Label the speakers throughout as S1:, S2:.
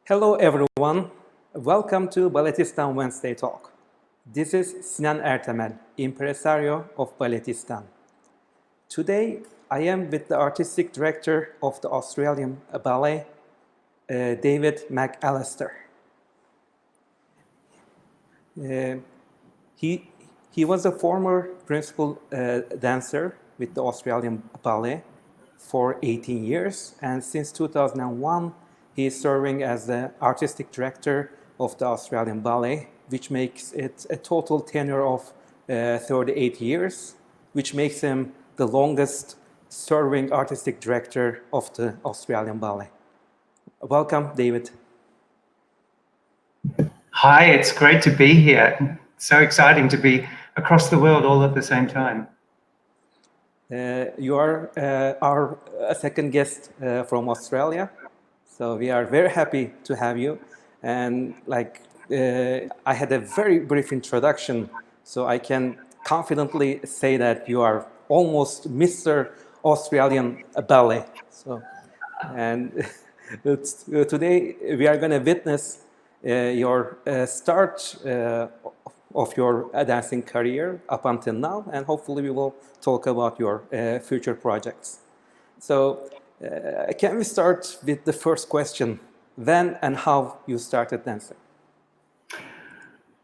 S1: Hello everyone, welcome to Balletistan Wednesday Talk. This is Sinan Ertemel, impresario of Balletistan. Today I am with the artistic director of the Australian Ballet, David McAllister. He was a former principal dancer with the Australian Ballet for 18 years, and since 2001 he is serving as the artistic director of the Australian Ballet, which makes it a total tenure of 38 years, which makes him the longest serving artistic director of the Australian Ballet. Welcome, David.
S2: Hi, it's great to be here. So exciting to be across the world all at the same time.
S1: You are our second guest from Australia, so we are very happy to have you. And I had a very brief introduction, so I can confidently say that you are almost Mr. Australian Ballet. So, and today we are going to witness your start of your dancing career up until now, and hopefully we will talk about your future projects. So can we start with the first question, when and how you started dancing?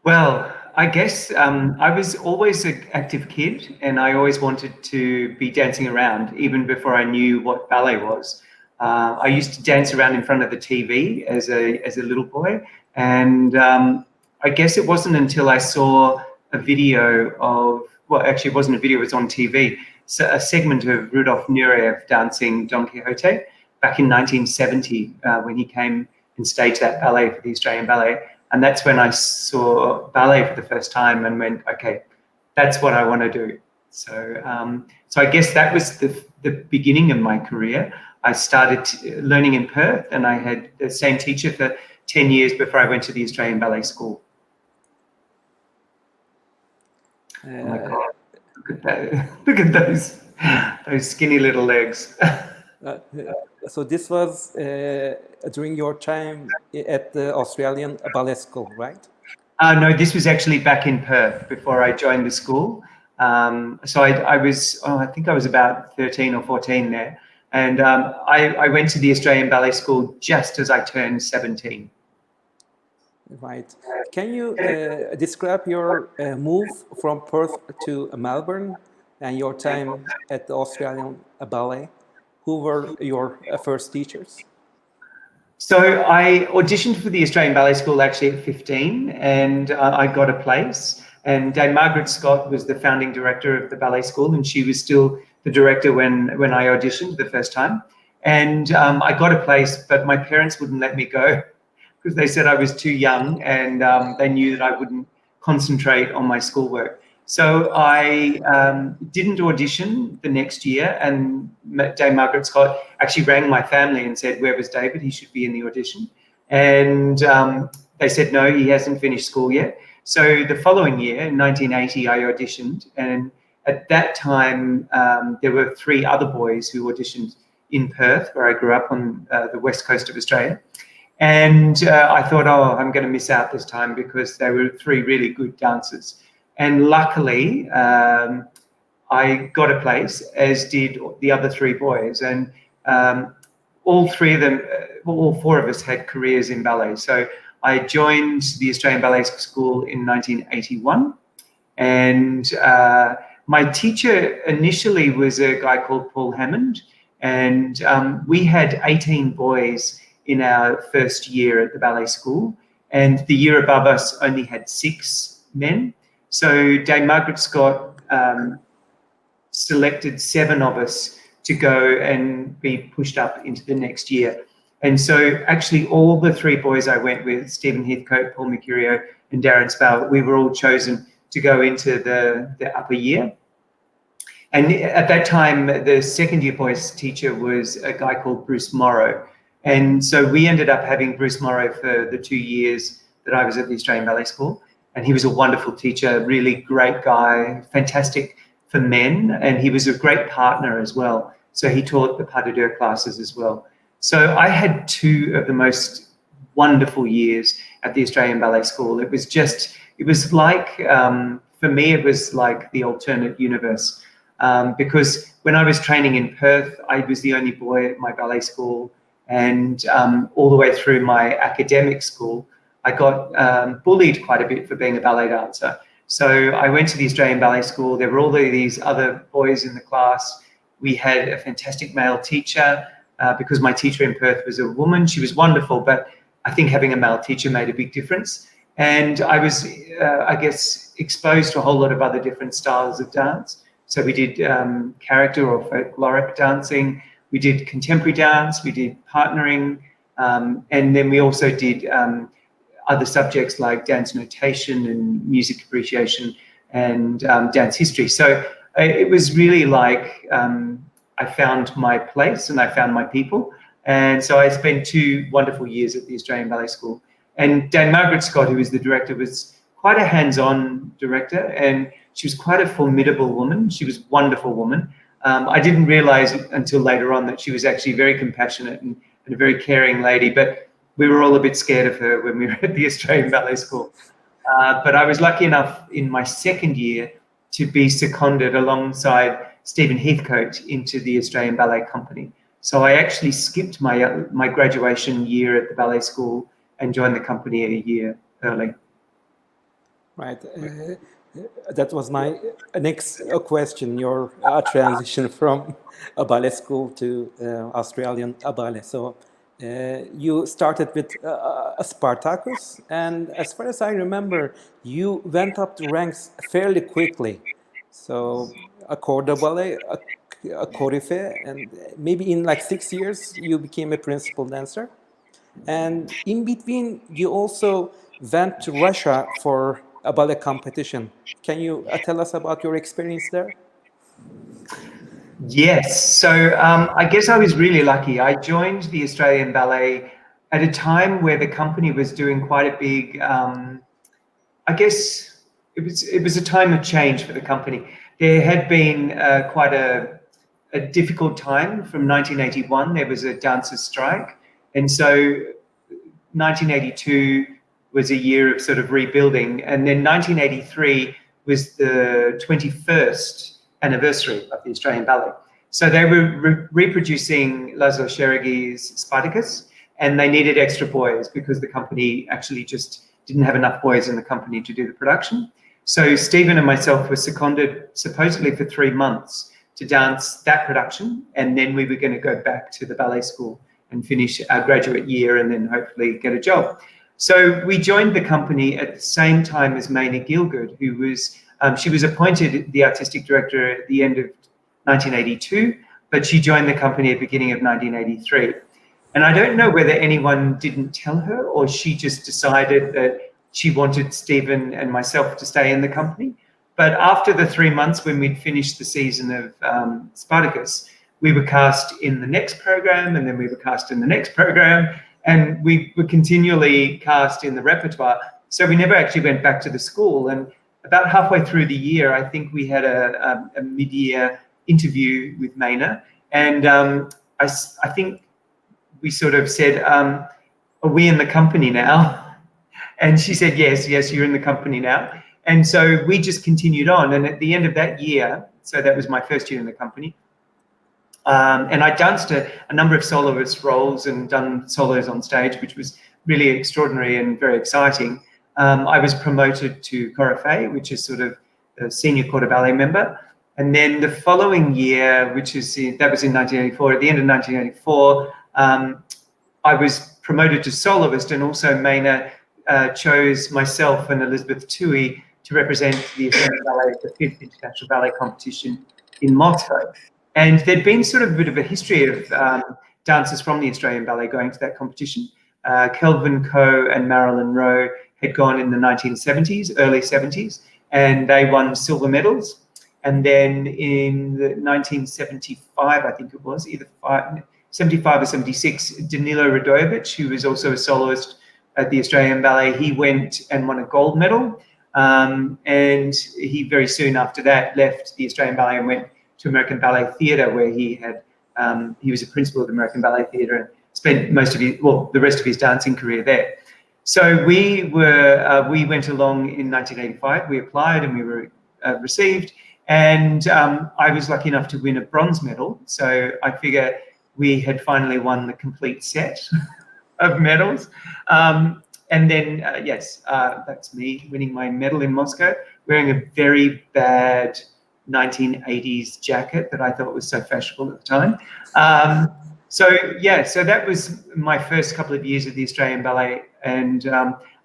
S2: Well, I guess I was always an active kid, and I always wanted to be dancing around even before I knew what ballet was. I used to dance around in front of the TV as a little boy, and I guess it wasn't until I saw a video of, well, actually it wasn't a video, it was on TV, so a segment of Rudolf Nureyev dancing Don Quixote back in 1970 when he came and staged that ballet for the Australian Ballet. And that's when I saw ballet for the first time and went, okay, that's what I want to do. So I guess that was the beginning of my career. I started learning in Perth, and I had the same teacher for 10 years before I went to the Australian Ballet School. Oh my God, look at that. Look at those skinny little legs.
S1: So this was during your time at the Australian Ballet School, right?
S2: No, this was actually back in Perth before I joined the school. So I think I was about 13 or 14 there. And I went to the Australian Ballet School just as I turned 17.
S1: Right. Can you describe your move from Perth to Melbourne and your time at the Australian Ballet? Who were your first teachers?
S2: So I auditioned for the Australian Ballet School actually at 15, and I got a place. And Dame Margaret Scott was the founding director of the ballet school, and she was still the director when I auditioned the first time. And I got a place, but my parents wouldn't let me go because they said I was too young, and they knew that I wouldn't concentrate on my schoolwork. So I didn't audition the next year, and Dame Margaret Scott actually rang my family and said, where was David? He should be in the audition. And they said, no, he hasn't finished school yet. So the following year, in 1980, I auditioned. And at that time, there were 3 other boys who auditioned in Perth, where I grew up on the west coast of Australia. And I thought, oh, I'm going to miss out this time because they were 3 really good dancers. And luckily, I got a place, as did the other 3 boys. And all 4 of us had careers in ballet. So I joined the Australian Ballet School in 1981. And my teacher initially was a guy called Paul Hammond. And we had 18 boys in our first year at the ballet school. And the year above us only had 6 men. So Dame Margaret Scott selected 7 of us to go and be pushed up into the next year. And so actually all the 3 boys I went with, Stephen Heathcote, Paul Mercurio, and Darren Spell, we were all chosen to go into the upper year. And at that time, the second year boys teacher was a guy called Bruce Morrow. And so we ended up having Bruce Morrow for the 2 years that I was at the Australian Ballet School. And he was a wonderful teacher, really great guy, fantastic for men. And he was a great partner as well. So he taught the pas de deux classes as well. So I had 2 of the most wonderful years at the Australian Ballet School. It was like, for me, it was like the alternate universe. Because when I was training in Perth, I was the only boy at my ballet school, and all the way through my academic school, I got bullied quite a bit for being a ballet dancer. So I went to the Australian Ballet School. There were all these other boys in the class. We had a fantastic male teacher because my teacher in Perth was a woman. She was wonderful, but I think having a male teacher made a big difference. And I was, I guess, exposed to a whole lot of other different styles of dance. So we did character or folkloric dancing. We did contemporary dance. We did partnering. And then we also did other subjects like dance notation and music appreciation and dance history. So it was really like I found my place and I found my people. And so I spent 2 wonderful years at the Australian Ballet School. And Dame Margaret Scott, who was the director, was quite a hands-on director, and she was quite a formidable woman. She was a wonderful woman. I didn't realize until later on that she was actually very compassionate and a very caring lady, but we were all a bit scared of her when we were at the Australian Ballet School. But I was lucky enough in my second year to be seconded alongside Stephen Heathcote into the Australian Ballet Company. So I actually skipped my graduation year at the ballet school and joined the company a year early.
S1: Right. That was my next question, your transition from a ballet school to Australian ballet. So you started with a Spartacus, and as far as I remember, you went up the ranks fairly quickly. So a corps de ballet, a coryphée, and maybe in like 6 years, you became a principal dancer. And in between, you also went to Russia for a ballet competition. Can you tell us about your experience there?
S2: Yes. So I guess I was really lucky. I joined the Australian Ballet at a time where the company was doing quite a big, I guess it was a time of change for the company. There had been quite a difficult time from 1981. There was a dancers' strike. And so 1982 was a year of sort of rebuilding. And then 1983 was the 21st anniversary of the Australian Ballet. So they were reproducing Laszlo Seregy's Spartacus, and they needed extra boys because the company actually just didn't have enough boys in the company to do the production. So Stephen and myself were seconded supposedly for 3 months to dance that production, and then we were going to go back to the ballet school and finish our graduate year and then hopefully get a job. So we joined the company at the same time as Maina Gielgud, who was, she was appointed the artistic director at the end of 1982, but she joined the company at the beginning of 1983. And I don't know whether anyone didn't tell her or she just decided that she wanted Stephen and myself to stay in the company. But after the 3 months when we'd finished the season of Spartacus, we were cast in the next program, and then we were cast in the next program, and we were continually cast in the repertoire. So we never actually went back to the school. And about halfway through the year, I think we had a mid-year interview with Maina, and I think we sort of said, are we in the company now? And she said, yes, you're in the company now. And so we just continued on. And at the end of that year, so that was my first year in the company, and I danced a number of soloist roles and done solos on stage, which was really extraordinary and very exciting. I was promoted to coryphée, which is sort of a senior corps de ballet member. And then the following year, that was in 1984, at the end of 1984, I was promoted to soloist, and also Maina chose myself and Elizabeth Toohey to represent the Australian Ballet at the 5th International Ballet Competition in Moscow. And there'd been sort of a bit of a history of dancers from the Australian Ballet going to that competition. Kelvin Coe and Marilyn Rowe had gone in the 1970s, early 70s, and they won silver medals. And then in the 1975, I think it was, either 75 or 76, Danilo Radojevic, who was also a soloist at the Australian Ballet, he went and won a gold medal. And he very soon after that left the Australian Ballet and went to American Ballet Theatre, where he was a principal of the American Ballet Theatre spent most of his, well, the rest of his dancing career there. So we went along in 1985. We applied and we were received. And I was lucky enough to win a bronze medal. So I figure we had finally won the complete set of medals. And then, yes, that's me winning my medal in Moscow, wearing a very bad 1980s jacket that I thought was so fashionable at the time. So that was my first couple of years at the Australian Ballet. And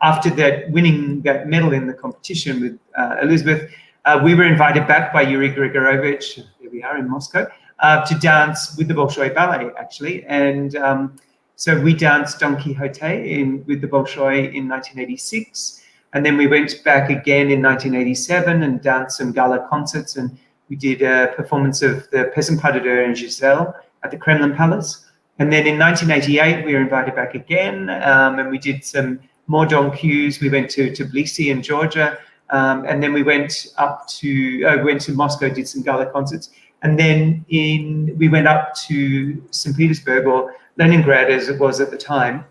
S2: after that, winning that medal in the competition with Elizabeth, we were invited back by Yuri Grigorovich, here we are in Moscow, to dance with the Bolshoi Ballet, actually. And so we danced Don Quixote with the Bolshoi in 1986. And then we went back again in 1987 and danced some gala concerts. And we did a performance of the Peasant Pas de Deux and Giselle at the Kremlin Palace. And then in 1988, we were invited back again. And we did some more Don Qs. We went to Tbilisi in Georgia. And then we went up to, went to Moscow, did some gala concerts. And then we went up to St. Petersburg, or Leningrad as it was at the time.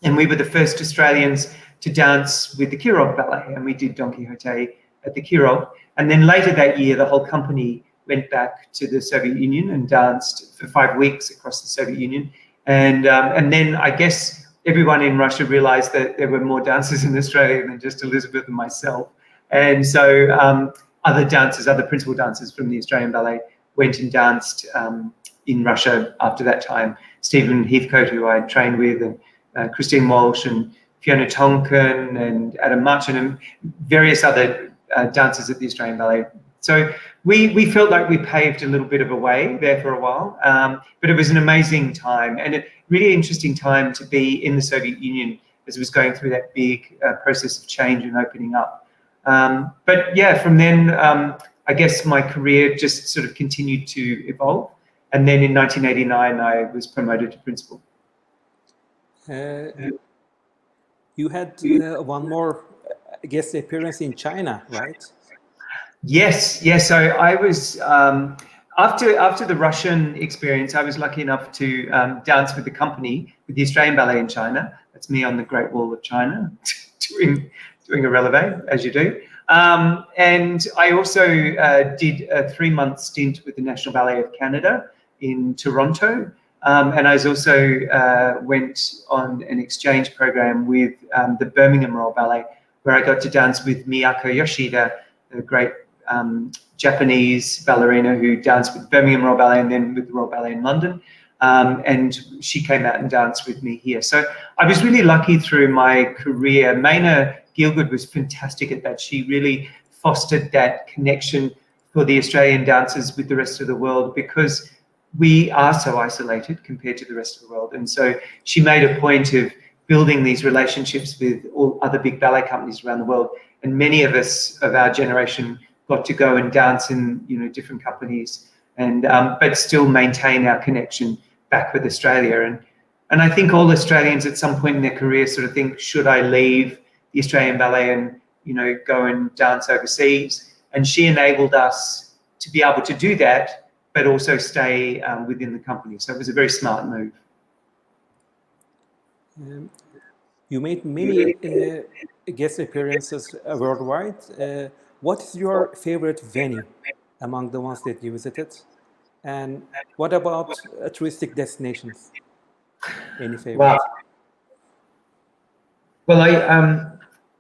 S2: And we were the first Australians to dance with the Kirov Ballet. And we did Don Quixote at the Kirov. And then later that year, the whole company went back to the Soviet Union and danced for 5 weeks across the Soviet Union. And then I guess everyone in Russia realized that there were more dancers in Australia than just Elizabeth and myself. And so other dancers, other principal dancers from the Australian Ballet went and danced in Russia after that time. Stephen Heathcote, who I trained with, and Christine Walsh, and Fiona Tonkin, and Adam Marchand, and various other dancers at the Australian Ballet. So we felt like we paved a little bit of a way there for a while, but it was an amazing time and a really interesting time to be in the Soviet Union as it was going through that big process of change and opening up. But yeah, from then, I guess my career just sort of continued to evolve. And then in 1989, I was promoted to principal.
S1: You had one more guest appearance in China, right?
S2: Yes. So I was, after the Russian experience, I was lucky enough to dance with the company, with the Australian Ballet in China. That's me on the Great Wall of China, doing a releve, as you do. And I also did a 3-month stint with the National Ballet of Canada in Toronto. And I was also went on an exchange program with the Birmingham Royal Ballet, where I got to dance with Miyako Yoshida, a great Japanese ballerina who danced with Birmingham Royal Ballet and then with the Royal Ballet in London. And she came out and danced with me here. So I was really lucky through my career. Maina Gielgud was fantastic at that. She really fostered that connection for the Australian dancers with the rest of the world, because we are so isolated compared to the rest of the world. And so she made a point of building these relationships with all other big ballet companies around the world. And many of us of our generation got to go and dance in, different companies, and but still maintain our connection back with Australia. And I think all Australians at some point in their career sort of think, should I leave the Australian Ballet and, go and dance overseas? And she enabled us to be able to do that, but also stay within the company. So it was a very smart move.
S1: You made many guest appearances worldwide. What is your favorite venue among the ones that you visited? And what about touristic destinations? Any favorite?
S2: Wow. Well,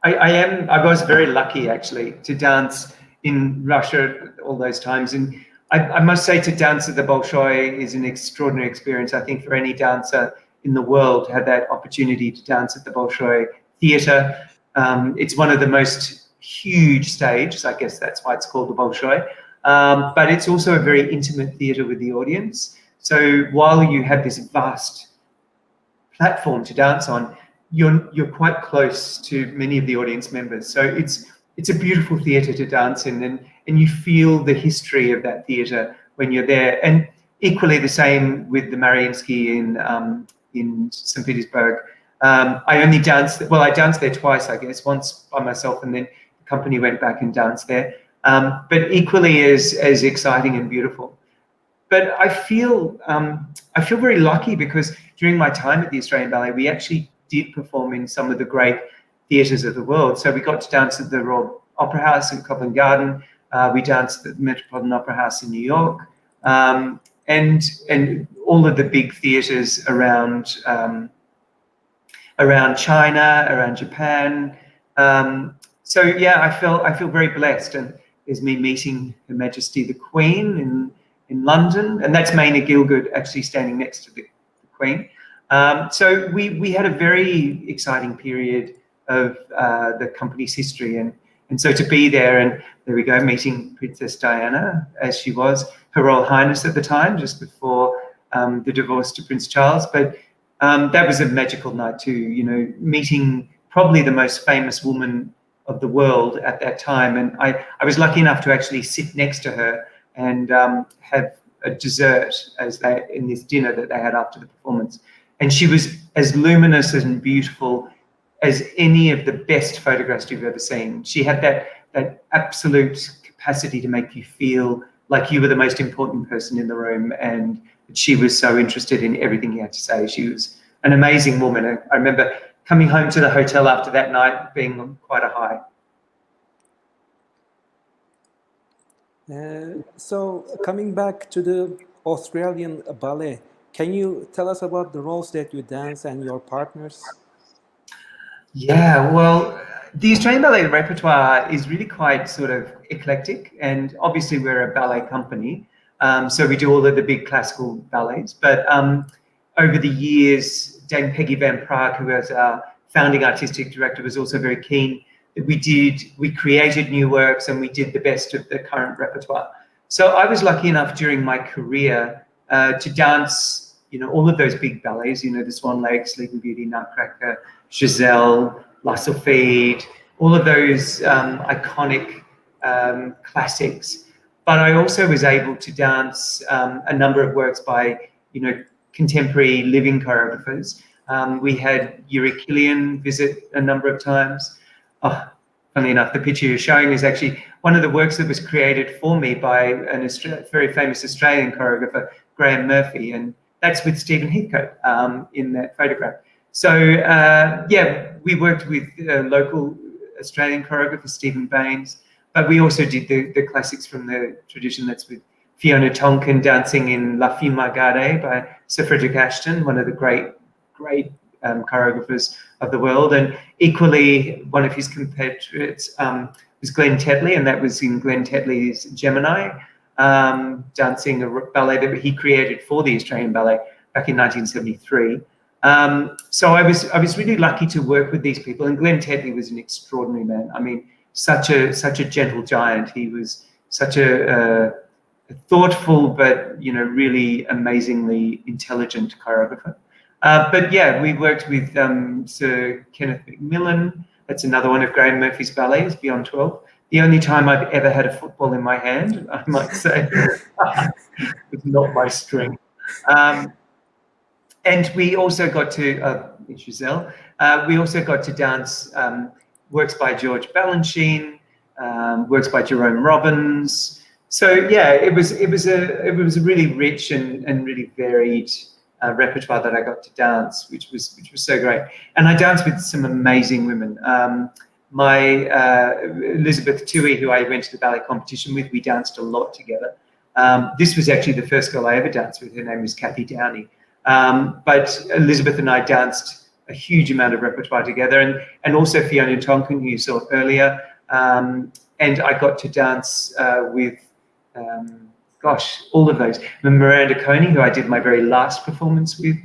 S2: I was very lucky actually to dance in Russia all those times. And I must say, to dance at the Bolshoi is an extraordinary experience. I think for any dancer in the world to have that opportunity to dance at the Bolshoi Theatre. It's one of the most huge stages. I guess that's why it's called the Bolshoi. But it's also a very intimate theatre with the audience. So while you have this vast platform to dance on, you're quite close to many of the audience members. So it's a beautiful theatre to dance in, and you feel the history of that theatre when you're there. And equally the same with the Mariinsky in St. Petersburg. I danced there twice, I guess, once by myself, and then the company went back and danced there. But equally as exciting and beautiful. but I feel very lucky because during my time at the Australian Ballet, we actually did perform in some of the great theatres of the world. So we got to dance at the Royal Opera House in Covent Garden. We danced at the Metropolitan Opera House in New York, and all of the big theatres around China, around Japan. So yeah, I feel very blessed, and there's me meeting Her Majesty the Queen in London, and that's Maina Gielgud actually standing next to the Queen. So we had a very exciting period of the company's history, and so to be there, and there we go, meeting Princess Diana as she was, Her Royal Highness at the time, just before the divorce to Prince Charles. But that was a magical night too, you know, meeting probably the most famous woman of the world at that time. And I was lucky enough to actually sit next to her and have a dessert in this dinner that they had after the performance. And she was as luminous and beautiful as any of the best photographs you've ever seen. She had that absolute capacity to make you feel like you were the most important person in the room, and she was so interested in everything he had to say. She was an amazing woman. I remember coming home to the hotel after that night being on quite a high.
S1: So coming back to the Australian Ballet, can you tell us about the roles that you dance and your partners?
S2: Yeah, well, the Australian Ballet repertoire is really quite sort of eclectic, and obviously we're a ballet company, so we do all of the big classical ballets. But over the years, Dame Peggy Van Praag, who was our founding artistic director, was also very keen that we created new works and we did the best of the current repertoire. So I was lucky enough during my career to dance, you know, all of those big ballets, you know, the Swan Lake, Sleeping Beauty, Nutcracker, Giselle, La Sulfide, all of those iconic classics. But I also was able to dance a number of works by, you know, contemporary living choreographers. We had Yuri Killian visit a number of times. Oh, funnily enough, the picture you're showing is actually one of the works that was created for me by a very famous Australian choreographer, Graham Murphy, and that's with Stephen Heathcote in that photograph. So yeah, we worked with local Australian choreographer Stephen Baines, but we also did the classics from the tradition. That's with Fiona Tonkin dancing in La Fille Margade by Sir Frederick Ashton, one of the great choreographers of the world. And equally, one of his compatriots was Glenn Tetley, and that was in Glenn Tetley's Gemini, dancing a ballet that he created for the Australian Ballet back in 1973. So I was really lucky to work with these people, and Glenn Tetley was an extraordinary man. I mean, such a gentle giant. He was such a thoughtful, but you know, really amazingly intelligent choreographer. But yeah, we worked with Sir Kenneth McMillan. That's another one of Graham Murphy's ballets, Beyond 12. The only time I've ever had a football in my hand, I might say. It's not my strength. And we also got to, Giselle, we also got to dance works by George Balanchine, works by Jerome Robbins. So yeah, it was a really rich and really varied repertoire that I got to dance, which was so great. And I danced with some amazing women. My Elizabeth Tui, who I went to the ballet competition with, we danced a lot together. This was actually the first girl I ever danced with. Her name was Kathy Downey. But Elizabeth and I danced a huge amount of repertoire together, and also Fiona Tonkin, who you saw earlier. And I got to dance with, gosh, all of those. Miranda Coney, who I did my very last performance with.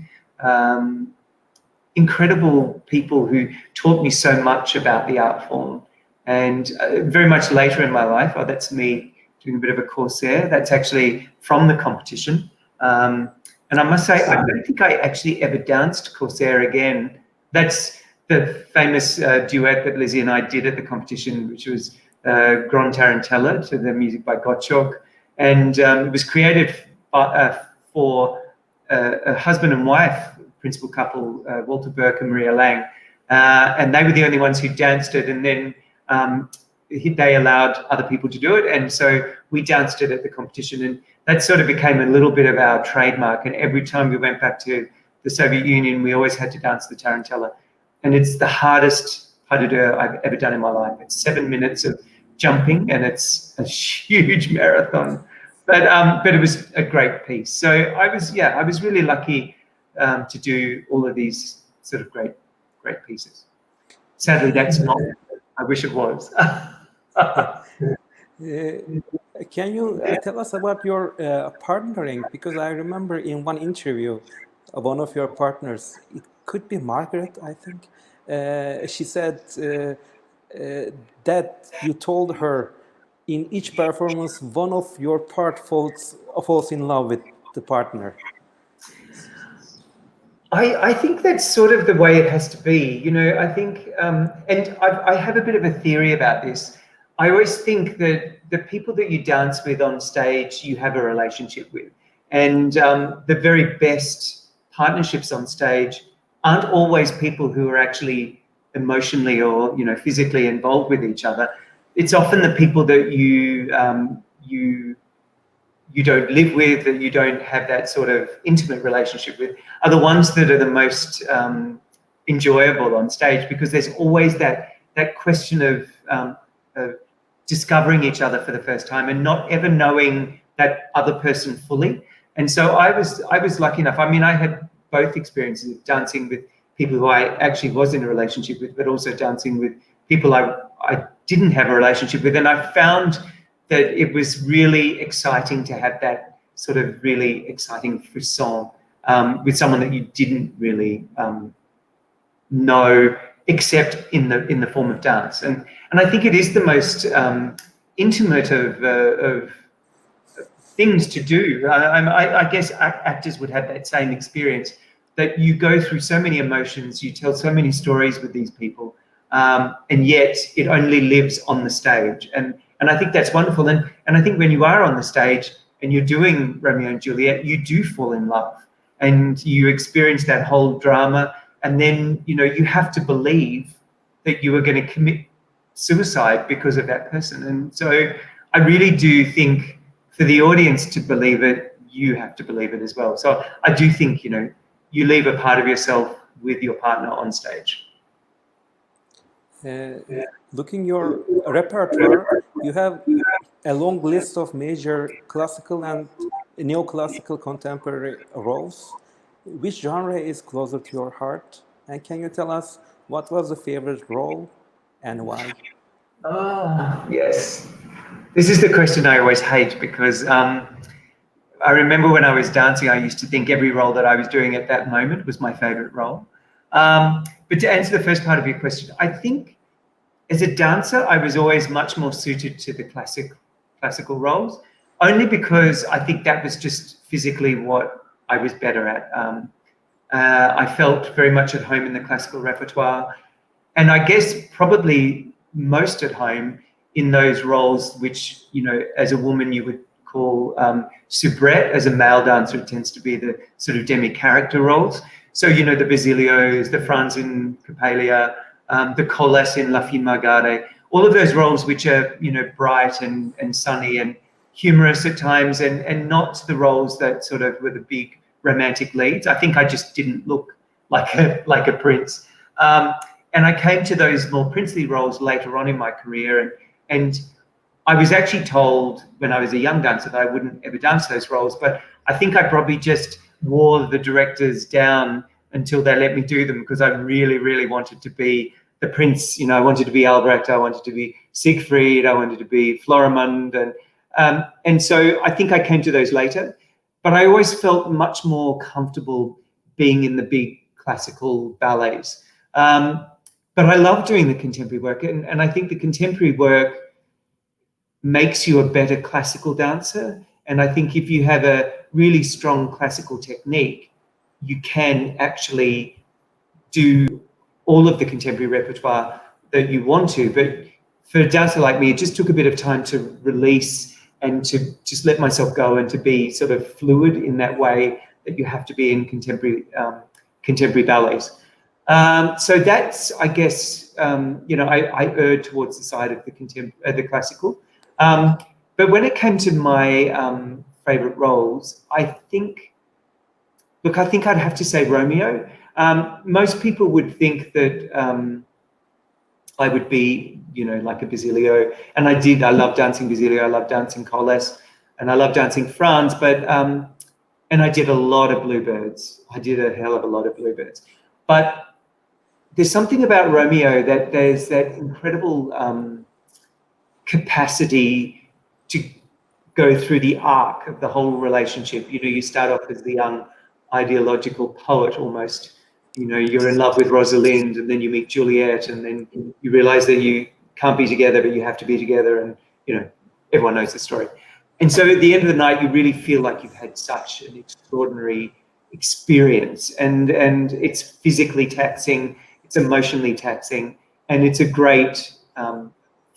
S2: Incredible people who taught me so much about the art form. And very much later in my life, that's me doing a bit of a Corsair. That's actually from the competition. And I must say, I don't think I actually ever danced Corsair again. That's the famous duet that Lizzie and I did at the competition, which was Grand Tarantella to the music by Gottschalk. And it was created for a husband and wife, principal couple, Walter Burke and Maria Lang. And they were the only ones who danced it. And then they allowed other people to do it, and so we danced it at the competition, and that sort of became a little bit of our trademark. And every time we went back to the Soviet Union, we always had to dance the tarantella, and it's the hardest pas de deux I've ever done in my life. It's 7 minutes of jumping, and it's a huge marathon, but it was a great piece. So I was really lucky to do all of these sort of great pieces. Sadly, that's not. I wish it was.
S1: Can you tell us about your partnering? Because I remember in one interview, one of your partners, it could be Margaret, I think, she said that you told her in each performance one of your part falls in love with the partner.
S2: I think that's sort of the way it has to be. You know, I think, and I have a bit of a theory about this. I always think that the people that you dance with on stage, you have a relationship with. And the very best partnerships on stage aren't always people who are actually emotionally or, you know, physically involved with each other. It's often the people that you don't live with, that you don't have that sort of intimate relationship with, are the ones that are the most enjoyable on stage, because there's always that question of discovering each other for the first time and not ever knowing that other person fully. And so I was lucky enough. I mean, I had both experiences of dancing with people who I actually was in a relationship with, but also dancing with people I didn't have a relationship with. And I found that it was really exciting to have that sort of really exciting frisson with someone that you didn't really know, except in the form of dance. And I think it is the most intimate of things to do. I guess actors would have that same experience, that you go through so many emotions, you tell so many stories with these people, and yet it only lives on the stage. And I think that's wonderful. And I think when you are on the stage and you're doing Romeo and Juliet, you do fall in love and you experience that whole drama. And then, you know, you have to believe that you are going to commit suicide because of that person. And so I really do think for the audience to believe it, you have to believe it as well. So I do think, you know, you leave a part of yourself with your partner on stage.
S1: Looking your repertoire, you have a long list of major classical and neoclassical contemporary roles. Which genre is closer to your heart? And can you tell us what was the favorite role and why?
S2: Oh, yes. This is the question I always hate, because I remember when I was dancing, I used to think every role that I was doing at that moment was my favorite role. But to answer the first part of your question, I think as a dancer, I was always much more suited to the classical roles, only because I think that was just physically what I was better at. I felt very much at home in the classical repertoire, and I guess probably most at home in those roles which, you know, as a woman you would call soubrette. As a male dancer, it tends to be the sort of demi-character roles. So, you know, the Basilios, the Franz in Coppelia, the Colas in La Fine Margare, all of those roles which are, you know, bright and sunny and humorous at times, and not the roles that sort of were the big romantic leads. I think I just didn't look like a prince. And I came to those more princely roles later on in my career, and I was actually told when I was a young dancer that I wouldn't ever dance those roles, but I think I probably just wore the directors down until they let me do them, because I really, really wanted to be the prince. You know, I wanted to be Albrecht, I wanted to be Siegfried, I wanted to be Florimund, and so I think I came to those later. But I always felt much more comfortable being in the big classical ballets. But I love doing the contemporary work, and I think the contemporary work makes you a better classical dancer. And I think if you have a really strong classical technique, you can actually do all of the contemporary repertoire that you want to. But for a dancer like me, it just took a bit of time to release and to just let myself go and to be sort of fluid in that way that you have to be in contemporary ballets. So that's, I guess, I erred towards the side of the classical. But when it came to my favorite roles, I think I'd have to say Romeo. Most people would think that I would be, like a Basilio, and I did. I love dancing Basilio. I love dancing Coles, and I love dancing Franz. But and I did a lot of Bluebirds. I did a hell of a lot of Bluebirds. But there's something about Romeo that there's that incredible capacity to go through the arc of the whole relationship. You start off as the young ideological poet almost. You're in love with Rosalind, and then you meet Juliet, and then you realize that you can't be together, but you have to be together, and everyone knows the story. And so at the end of the night, you really feel like you've had such an extraordinary experience, and it's physically taxing, it's emotionally taxing, and it's a great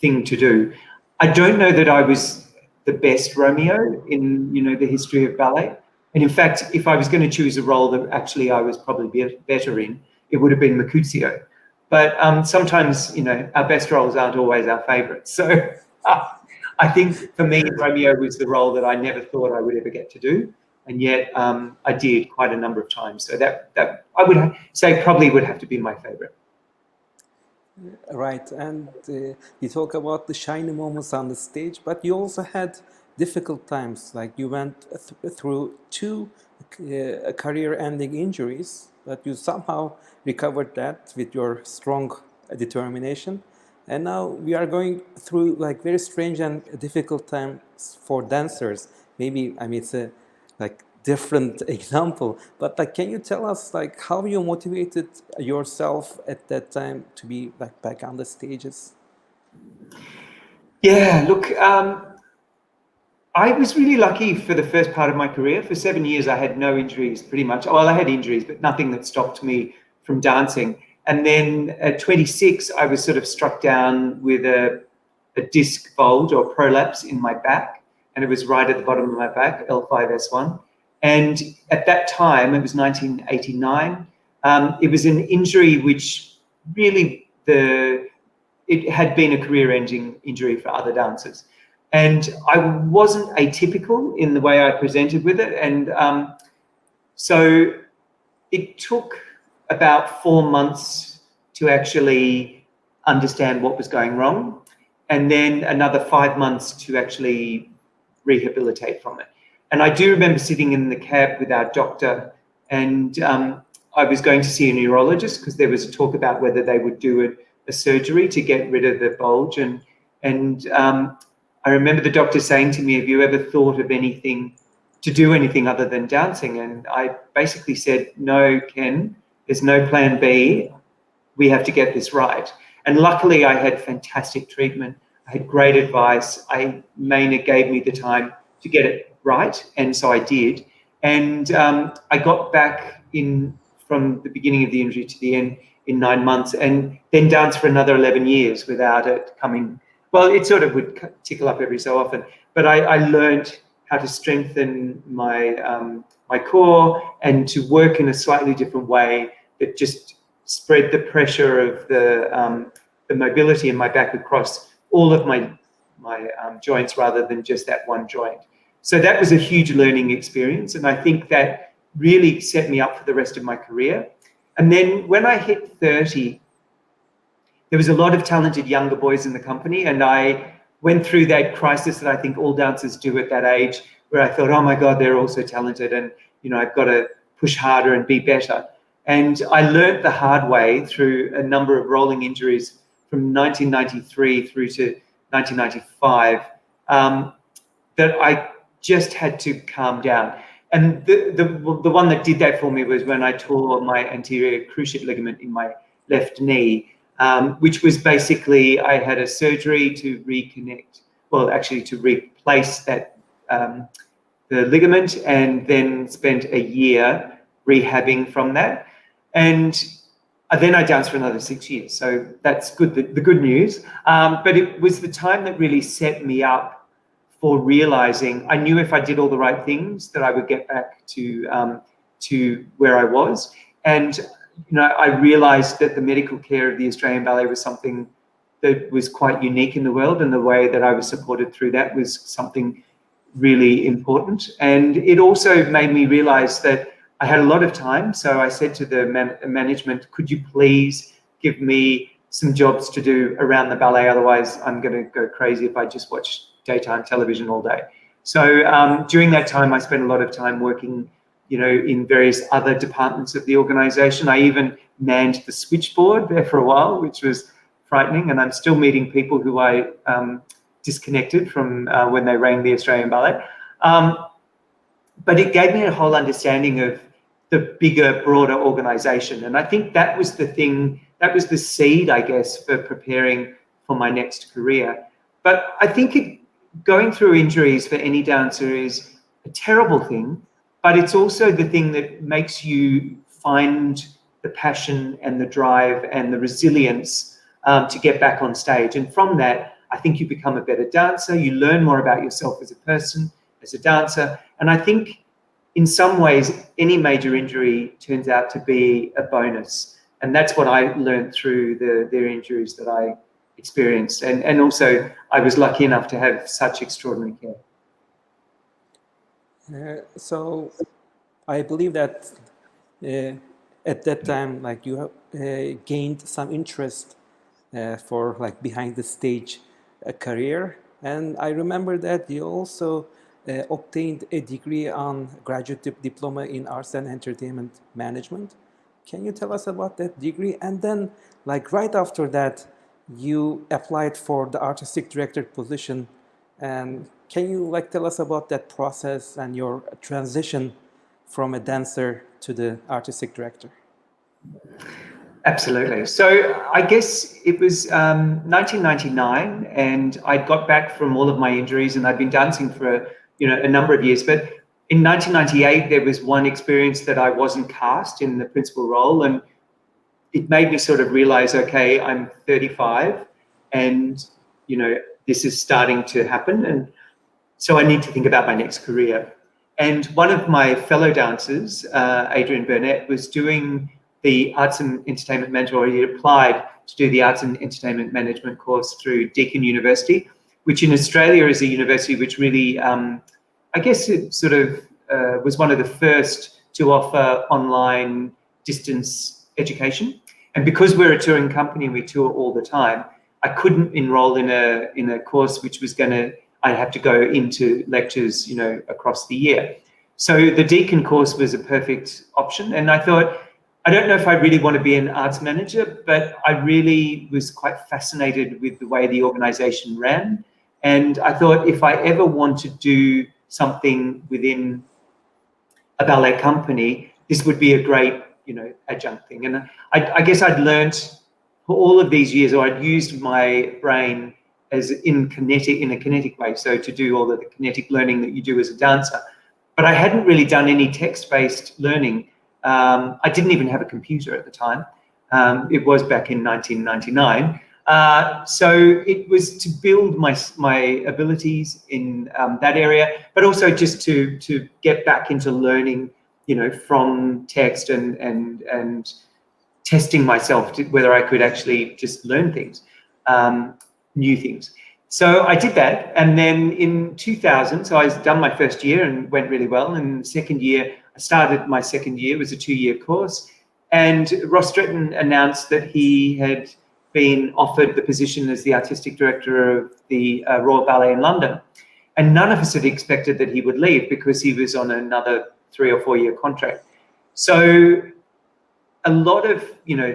S2: thing to do. I don't know that I was the best Romeo in the history of ballet. And in fact, if I was going to choose a role that actually I was probably better in, it would have been Mercutio. But sometimes, our best roles aren't always our favorites. So I think for me, Romeo was the role that I never thought I would ever get to do. And yet I did quite a number of times. So that I would say probably would have to be my favorite.
S1: Right, and you talk about the shiny moments on the stage, but you also had difficult times. Like you went through two career-ending injuries, but you somehow recovered that with your strong determination. And now we are going through like very strange and difficult times for dancers. Maybe it's a like different example, but like, can you tell us like how you motivated yourself at that time to be like back on the stages?
S2: Yeah, look, I was really lucky for the first part of my career. For 7 years, I had no injuries pretty much. Well, I had injuries, but nothing that stopped me from dancing. And then at 26, I was sort of struck down with a disc bulge or prolapse in my back. And it was right at the bottom of my back, L5S1. And at that time, it was 1989, it was an injury which really, it had been a career-ending injury for other dancers. And I wasn't atypical in the way I presented with it. And so it took about 4 months to actually understand what was going wrong, and then another 5 months to actually rehabilitate from it. And I do remember sitting in the cab with our doctor, and I was going to see a neurologist because there was a talk about whether they would do a surgery to get rid of the bulge. And I remember the doctor saying to me, "Have you ever thought of to do anything other than dancing?" And I basically said, "No, Ken, there's no plan B. We have to get this right." And luckily I had fantastic treatment. I had great advice. Maynard gave me the time to get it right, and so I did. And I got back in from the beginning of the injury to the end in 9 months, and then danced for another 11 years without it coming. Well, it sort of would tickle up every so often, but I learned how to strengthen my core and to work in a slightly different way that just spread the pressure of the mobility in my back across all of my joints rather than just that one joint. So that was a huge learning experience, and I think that really set me up for the rest of my career. And then when I hit 30, there was a lot of talented younger boys in the company, and I went through that crisis that I think all dancers do at that age, where I thought, oh my God, they're all so talented, and I've got to push harder and be better. And I learned the hard way through a number of rolling injuries from 1993 through to 1995 that I just had to calm down. And the one that did that for me was when I tore my anterior cruciate ligament in my left knee, which was basically I had a surgery to reconnect, well, actually to replace that the ligament, and then spent a year rehabbing from that. And then I danced for another 6 years. So that's good, the good news. But it was the time that really set me up for realizing I knew if I did all the right things that I would get back to where I was. And I realized that the medical care of the Australian Ballet was something that was quite unique in the world, and the way that I was supported through that was something really important. And it also made me realize that I had a lot of time. So I said to the management, could you please give me some jobs to do around the ballet? Otherwise, I'm going to go crazy if I just watch daytime television all day. So during that time, I spent a lot of time working, in various other departments of the organization. I even manned the switchboard there for a while, which was frightening. And I'm still meeting people who I disconnected from when they rang the Australian Ballet. But it gave me a whole understanding of the bigger, broader organization. And I think that was the thing, that was the seed, I guess, for preparing for my next career. But I think going through injuries for any dancer is a terrible thing, but it's also the thing that makes you find the passion and the drive and the resilience to get back on stage. And from that, I think you become a better dancer. You learn more about yourself as a person, as a dancer. And I think in some ways, any major injury turns out to be a bonus. And that's what I learned through their injuries that I experienced. And also, I was lucky enough to have such extraordinary care.
S1: So I believe that at that time, like, you gained some interest for like behind the stage career. And I remember that you also obtained a degree on graduate diploma in arts and entertainment management. Can you tell us about that degree? And then, like, right after that, you applied for the artistic director position. And can you like tell us about that process and your transition from a dancer to the artistic director?
S2: Absolutely. So I guess it was 1999, and I'd got back from all of my injuries, and I'd been dancing for a number of years. But in 1998, there was one experience that I wasn't cast in the principal role, and it made me sort of realize, okay, I'm 35, and this is starting to happen, and so I need to think about my next career. And one of my fellow dancers, Adrian Burnett, was doing the Arts and Entertainment Management, or he applied to do the Arts and Entertainment Management course through Deakin University, which in Australia is a university which really, I guess it sort of was one of the first to offer online distance education. And because we're a touring company and we tour all the time, I couldn't enroll in a course which was I'd have to go into lectures, across the year. So the Deakin course was a perfect option. And I thought, I don't know if I really want to be an arts manager, but I really was quite fascinated with the way the organization ran. And I thought, if I ever want to do something within a ballet company, this would be a great, adjunct thing. And I guess I'd learnt for all of these years, or I'd used my brain as in a kinetic way. So to do all of the kinetic learning that you do as a dancer. But I hadn't really done any text-based learning. I didn't even have a computer at the time. It was back in 1999. So it was to build my abilities in that area, but also just to get back into learning, from text and testing myself whether I could actually just learn things, new things. So I did that, and then in 2000, so I done my first year and went really well. And the second year, I started my second year. It was a 2-year course, and Ross Stretton announced that he had been offered the position as the artistic director of the Royal Ballet in London. And none of us had expected that he would leave, because he was on another 3 or 4 year contract. So a lot of,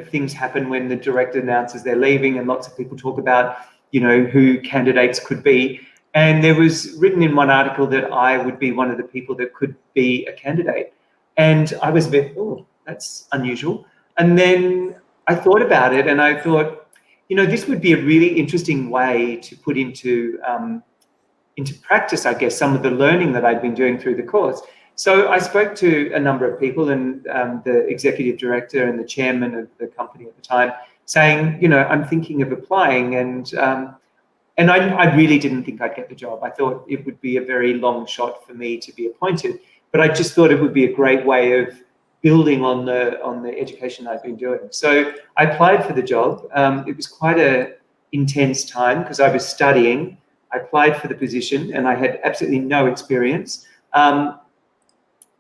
S2: things happen when the director announces they're leaving, and lots of people talk about, who candidates could be. And there was written in one article that I would be one of the people that could be a candidate. And I was a bit, oh, that's unusual. And then I thought about it, and I thought, this would be a really interesting way to put into practice, I guess, some of the learning that I'd been doing through the course. So I spoke to a number of people, and the executive director and the chairman of the company at the time, saying, I'm thinking of applying, and I really didn't think I'd get the job. I thought it would be a very long shot for me to be appointed, but I just thought it would be a great way of building on the education I'd been doing. So I applied for the job. It was quite a intense time because I was studying. I applied for the position and I had absolutely no experience. And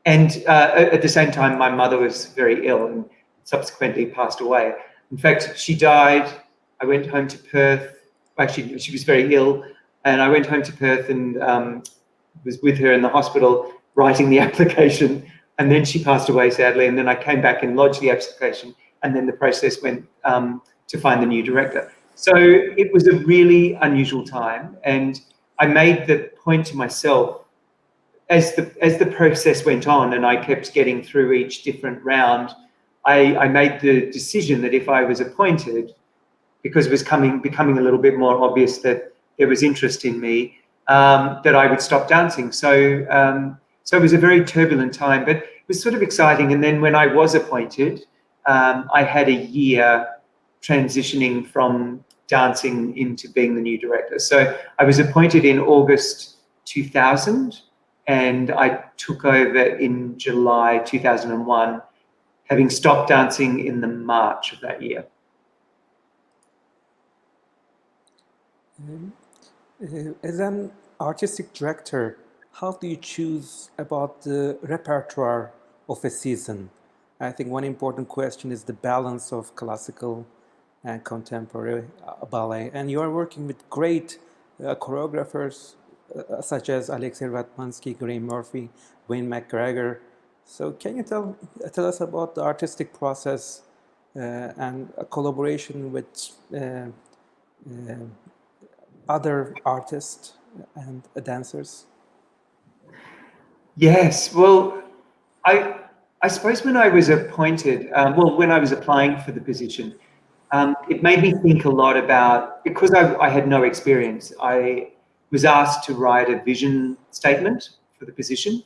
S2: at the same time, my mother was very ill and subsequently passed away. In fact, she died. I went home to Perth. Actually, she was very ill, and I went home to Perth and was with her in the hospital writing the application. And then she passed away, sadly. And then I came back and lodged the application, and then the process went to find the new director. So it was a really unusual time, and I made the point to myself as the process went on and I kept getting through each different round, I made the decision that if I was appointed, because it was becoming a little bit more obvious that there was interest in me, that I would stop dancing. So so it was a very turbulent time, but it was sort of exciting. And then when I was appointed, I had a year transitioning from dancing into being the new director. So I was appointed in August 2000, and I took over in July 2001, having stopped dancing in the March of that year.
S1: As an artistic director, how do you choose about the repertoire of a season? I think one important question is the balance of classical and contemporary ballet. And you are working with great choreographers such as Alexei Ratmansky, Graham Murphy, Wayne McGregor. So can you tell us about the artistic process and a collaboration with other artists and dancers?
S2: Yes, well, I suppose when I was appointed, when I was applying for the position, it made me think a lot about, because I had no experience, I was asked to write a vision statement for the position.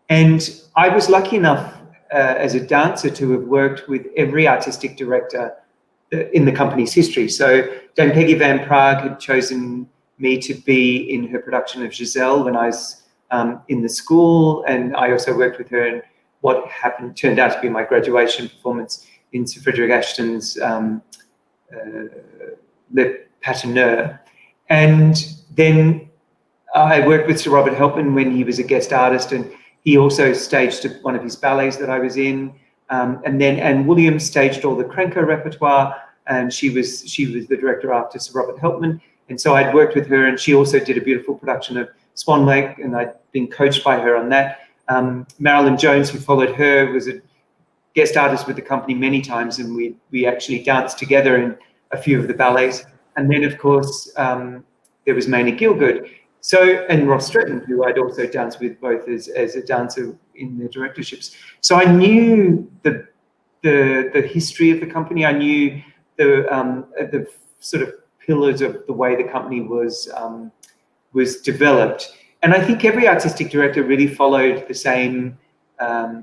S2: And I was lucky enough as a dancer to have worked with every artistic director in the company's history. So Dame Peggy Van Prague had chosen me to be in her production of Giselle when I was in the school, and I also worked with her in what turned out to be my graduation performance in Sir Frederick Ashton's Le Patineur. And then I worked with Sir Robert Helpman when he was a guest artist, and he also staged one of his ballets that I was in. And then Anne Williams staged all the Krenko repertoire, and she was the director after Sir Robert Helpman. And so I'd worked with her, and she also did a beautiful production of Swan Lake, and I'd been coached by her on that. Marilyn Jones, who followed her, was a guest artist with the company many times, and we actually danced together in a few of the ballets. And then, of course, there was Maynard Gielgud. So, and Ross Stretton, who I'd also danced with both as a dancer in the directorships. So I knew the history of the company. I knew the sort of pillars of the way the company was developed. And I think every artistic director really followed the same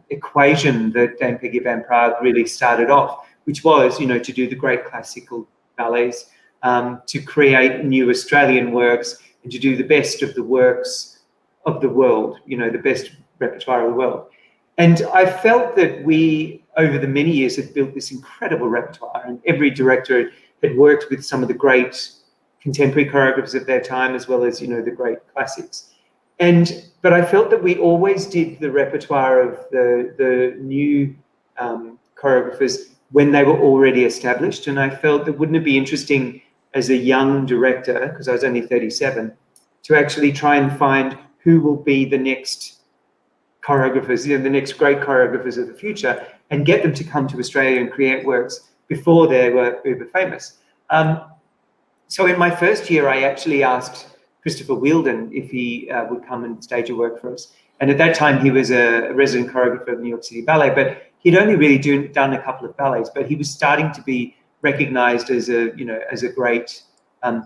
S2: equation that Dame Peggy Van Prague really started off, which was, to do the great classical ballets, to create new Australian works, and to do the best of the works of the world, the best repertoire of the world. And I felt that we, over the many years, had built this incredible repertoire, and every director had worked with some of the great contemporary choreographers of their time, as well as, the great classics. But I felt that we always did the repertoire of the new choreographers when they were already established. And I felt that wouldn't it be interesting as a young director, because I was only 37, to actually try and find who will be the next choreographers, the next great choreographers of the future, and get them to come to Australia and create works before they were uber famous. So in my first year, I actually asked Christopher Wheeldon if he would come and stage a work for us. And at that time, he was a resident choreographer of the New York City Ballet, but he'd only really done a couple of ballets, but he was starting to be recognized as a great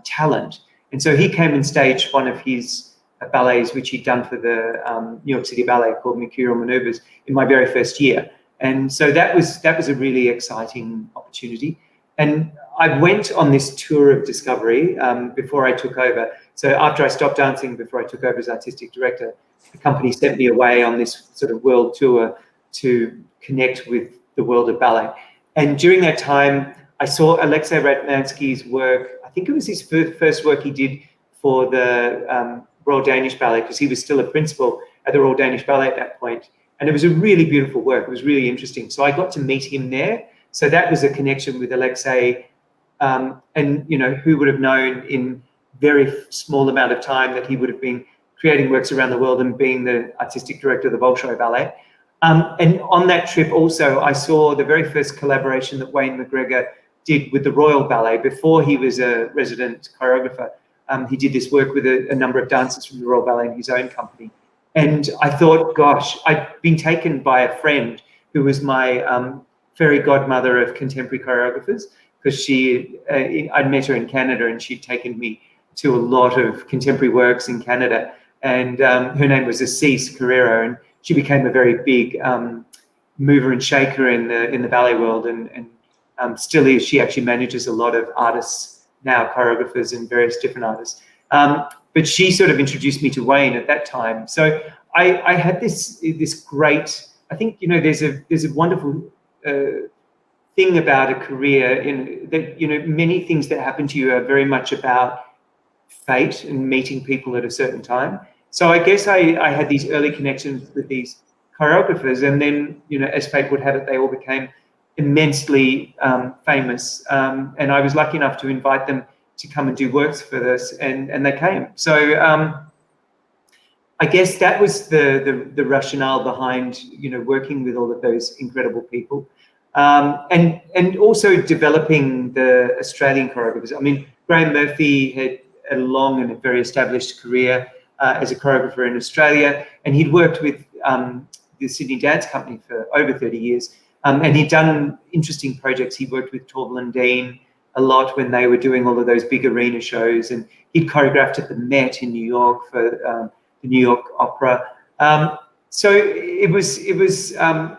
S2: talent. And so he came and staged one of his ballets, which he'd done for the New York City Ballet, called Mercurial Maneuvers, in my very first year. And so that was a really exciting opportunity. And I went on this tour of discovery before I took over. So after I stopped dancing, before I took over as artistic director, the company sent me away on this sort of world tour to connect with the world of ballet. And during that time, I saw Alexei Ratmansky's work. I think it was his first work he did for the Royal Danish Ballet, because he was still a principal at the Royal Danish Ballet at that point. And it was a really beautiful work. It was really interesting. So I got to meet him there. So that was a connection with Alexei. And, you know, who would have known in very small amount of time that he would have been creating works around the world and being the artistic director of the Bolshoi Ballet. And on that trip also, I saw the very first collaboration that Wayne McGregor did with the Royal Ballet before he was a resident choreographer. He did this work with a number of dancers from the Royal Ballet in his own company. And I thought, gosh, I'd been taken by a friend who was my fairy godmother of contemporary choreographers, because I'd met her in Canada and she'd taken me to a lot of contemporary works in Canada. And her name was Assis Carrero, and she became a very big mover and shaker in the ballet world, and still is. She actually manages a lot of artists now, choreographers and various different artists. But she sort of introduced me to Wayne at that time. So I had this great, I think, you know, there's a wonderful thing about a career in that, you know, many things that happen to you are very much about fate and meeting people at a certain time. So I guess I had these early connections with these choreographers, and then, you know, as fate would have it, they all became immensely famous. And I was lucky enough to invite them to come and do works for this, and they came. So I guess that was the rationale behind, you know, working with all of those incredible people, and also developing the Australian choreographers. I mean, Graham Murphy had a long and a very established career as a choreographer in Australia, and he'd worked with the Sydney Dance Company for over 30 years, and he'd done interesting projects. He worked with Torval and Dean a lot when they were doing all of those big arena shows, and he'd choreographed at the Met in New York for the New York Opera. So it was a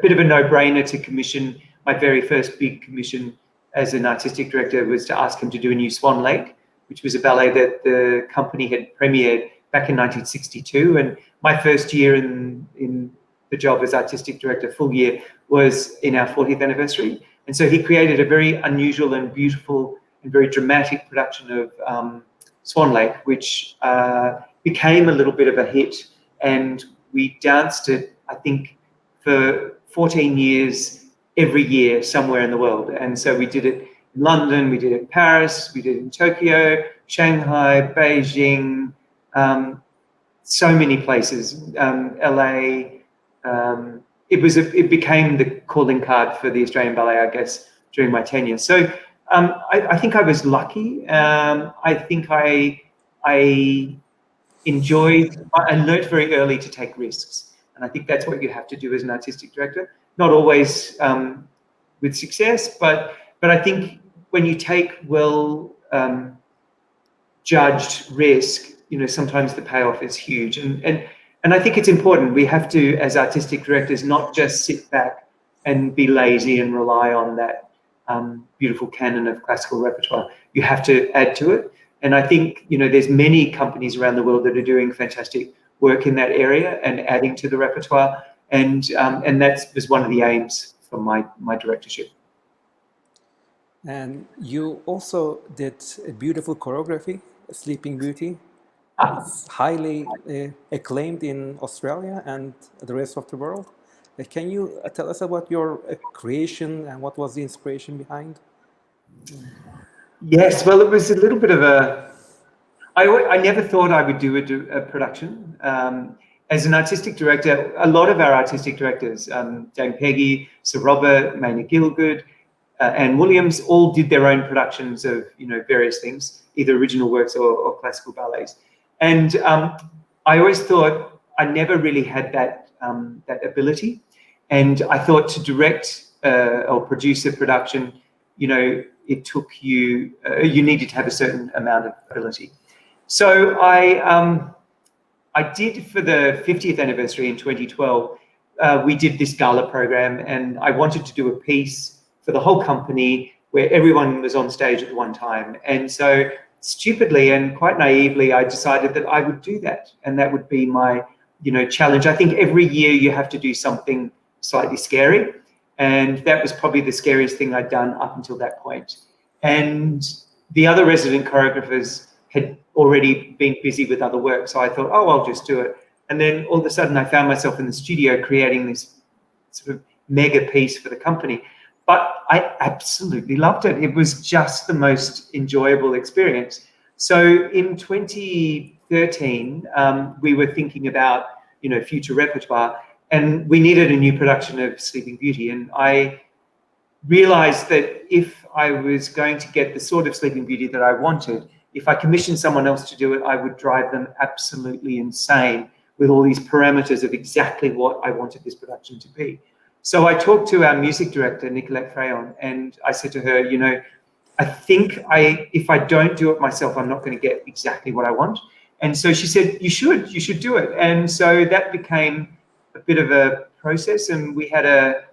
S2: bit of a no-brainer to commission. My very first big commission as an artistic director was to ask him to do a new Swan Lake, which was a ballet that the company had premiered back in 1962. And my first year in the job as artistic director, full year, was in our 40th anniversary. And so he created a very unusual and beautiful and very dramatic production of Swan Lake, which became a little bit of a hit. And we danced it, I think, for 14 years, every year, somewhere in the world. And so we did it in London, we did it in Paris, we did it in Tokyo, Shanghai, Beijing, so many places, LA. It became the calling card for the Australian Ballet, I guess, during my tenure. So I think I was lucky. I think I enjoyed and learned very early to take risks. And I think that's what you have to do as an artistic director. Not always with success, but I think when you take well judged risk, you know, sometimes the payoff is huge. And I think it's important. We have to, as artistic directors, not just sit back and be lazy and rely on that beautiful canon of classical repertoire. You have to add to it. And I think, you know, there's many companies around the world that are doing fantastic work in that area and adding to the repertoire. And that was one of the aims for my directorship.
S1: And you also did a beautiful choreography, Sleeping Beauty. It's highly acclaimed in Australia and the rest of the world. Can you tell us about your creation and what was the inspiration behind?
S2: Yes, well, it was a little bit of I never thought I would do a production. As an artistic director, a lot of our artistic directors, Dame Peggy, Sir Robert, Maynard Gielgud, Anne Williams, all did their own productions of, you know, various things, either original works or classical ballets. And I always thought I never really had that ability. And I thought to direct or produce a production, you know, it took you needed to have a certain amount of ability. So I did, for the 50th anniversary in 2012, we did this gala program, and I wanted to do a piece for the whole company where everyone was on stage at one time. And so stupidly and quite naively, I decided that I would do that, and that would be challenge. I think every year you have to do something slightly scary, and that was probably the scariest thing I'd done up until that point. And the other resident choreographers had already been busy with other work, so I thought, oh, I'll just do it. And then all of a sudden I found myself in the studio creating this sort of mega piece for the company. But I absolutely loved it. It was just the most enjoyable experience. So in 2013, we were thinking about, future repertoire, and we needed a new production of Sleeping Beauty. And I realized that if I was going to get the sort of Sleeping Beauty that I wanted, if I commissioned someone else to do it, I would drive them absolutely insane with all these parameters of exactly what I wanted this production to be. So I talked to our music director, Nicolette Frayon, and I said to her, I think if I don't do it myself, I'm not going to get exactly what I want. And so she said, you should do it. And so that became a bit of a process, and we had a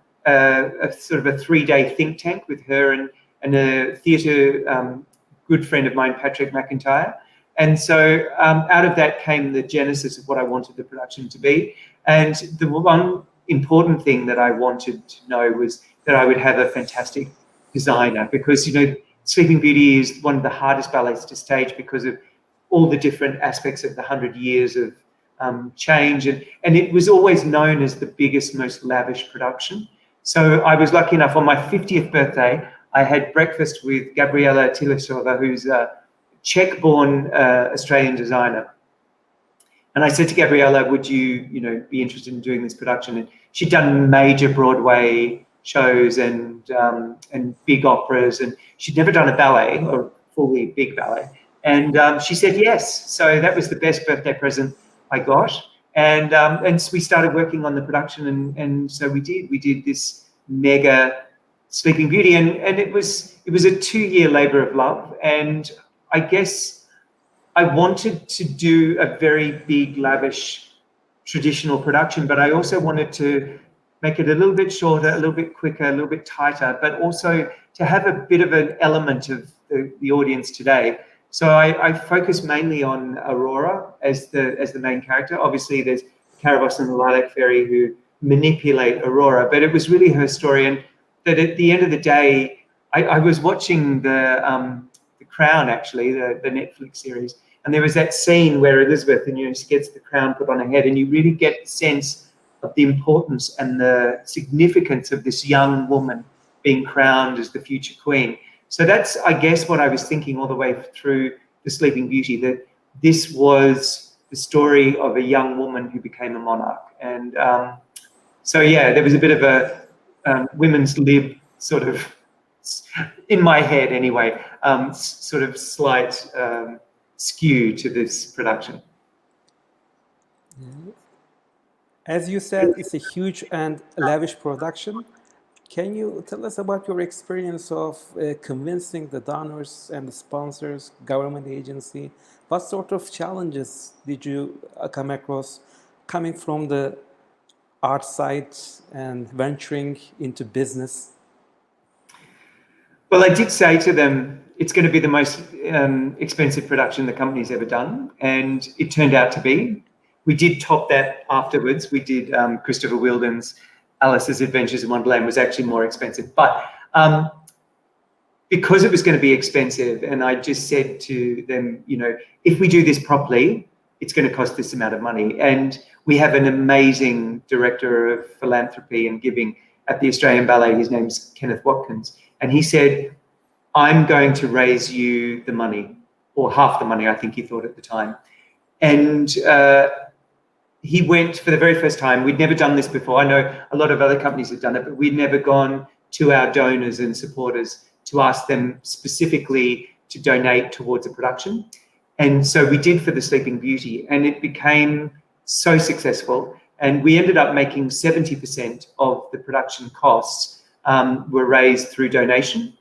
S2: sort of a 3-day think tank with her and a theatre good friend of mine, Patrick McIntyre. And so out of that came the genesis of what I wanted the production to be. And the one important thing that I wanted to know was that I would have a fantastic designer, because, Sleeping Beauty is one of the hardest ballets to stage because of all the different aspects of the 100 years of change. And it was always known as the biggest, most lavish production. So I was lucky enough, on my 50th birthday, I had breakfast with Gabriela Tilesova, who's a Czech-born Australian designer. And I said to Gabriela, would you, be interested in doing this production? And she'd done major Broadway shows and big operas, and she'd never done a ballet, or fully big ballet. And she said yes. So that was the best birthday present I got. And so we started working on the production, and so we did this mega Sleeping Beauty, and it was a 2-year labor of love. And I guess I wanted to do a very big, lavish, traditional production, but I also wanted to make it a little bit shorter, a little bit quicker, a little bit tighter, but also to have a bit of an element of the audience today. So I focus mainly on Aurora as the main character. Obviously, there's Caraboss and the Lilac Fairy who manipulate Aurora, but it was really her story. And that at the end of the day, I was watching the Crown, actually, the Netflix series, and there was that scene where Elizabeth, she gets the crown put on her head, and you really get the sense of the importance and the significance of this young woman being crowned as the future queen. So that's, I guess, what I was thinking all the way through The Sleeping Beauty, that this was the story of a young woman who became a monarch. And so, yeah, there was a bit of a women's lib sort of, in my head anyway, sort of slight skew to this production.
S1: As you said, it's a huge and lavish production. Can you tell us about your experience of convincing the donors and the sponsors, government agency? What sort of challenges did you come across coming from the art side and venturing into business?
S2: Well, I did say to them, it's going to be the most expensive production the company's ever done. And it turned out to be. We did top that afterwards. We did Christopher Wheeldon's Alice's Adventures in Wonderland was actually more expensive. But because it was going to be expensive, and I just said to them, if we do this properly, it's going to cost this amount of money. And we have an amazing director of philanthropy and giving at the Australian Ballet. His name's Kenneth Watkins. And he said, I'm going to raise you the money, or half the money, I think he thought at the time. And he went for the very first time. We'd never done this before. I know a lot of other companies have done it, but we'd never gone to our donors and supporters to ask them specifically to donate towards a production. And so we did for The Sleeping Beauty, and it became so successful. And we ended up making 70% of the production costs were raised through donation.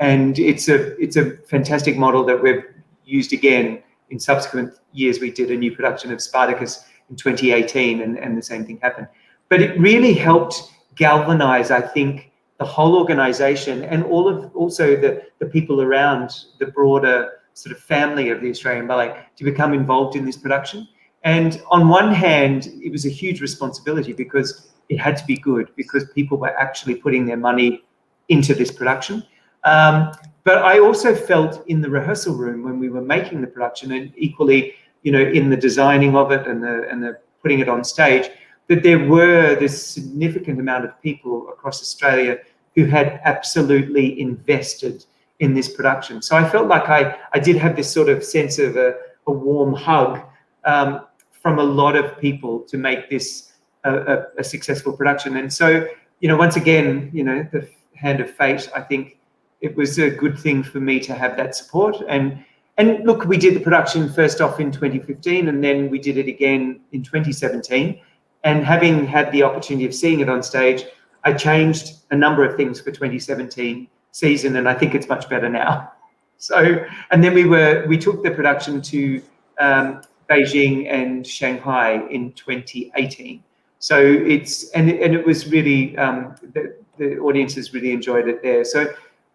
S2: And it's a fantastic model that we've used again in subsequent years. We did a new production of Spartacus in 2018, and the same thing happened. But it really helped galvanize, I think, the whole organization and also the people around the broader sort of family of the Australian Ballet to become involved in this production. And on one hand, it was a huge responsibility because it had to be good, because people were actually putting their money into this production. But I also felt in the rehearsal room when we were making the production, and equally, in the designing of it and the putting it on stage, that there were this significant amount of people across Australia who had absolutely invested in this production. So I felt like I did have this sort of sense of a warm hug from a lot of people to make this a successful production. And so, once again, the hand of fate, I think it was a good thing for me to have that support. And look, we did the production first off in 2015, and then we did it again in 2017. And having had the opportunity of seeing it on stage, I changed a number of things for 2017 season, and I think it's much better now. So, and then we took the production to Beijing and Shanghai in 2018. So it was really, the audiences really enjoyed it there. So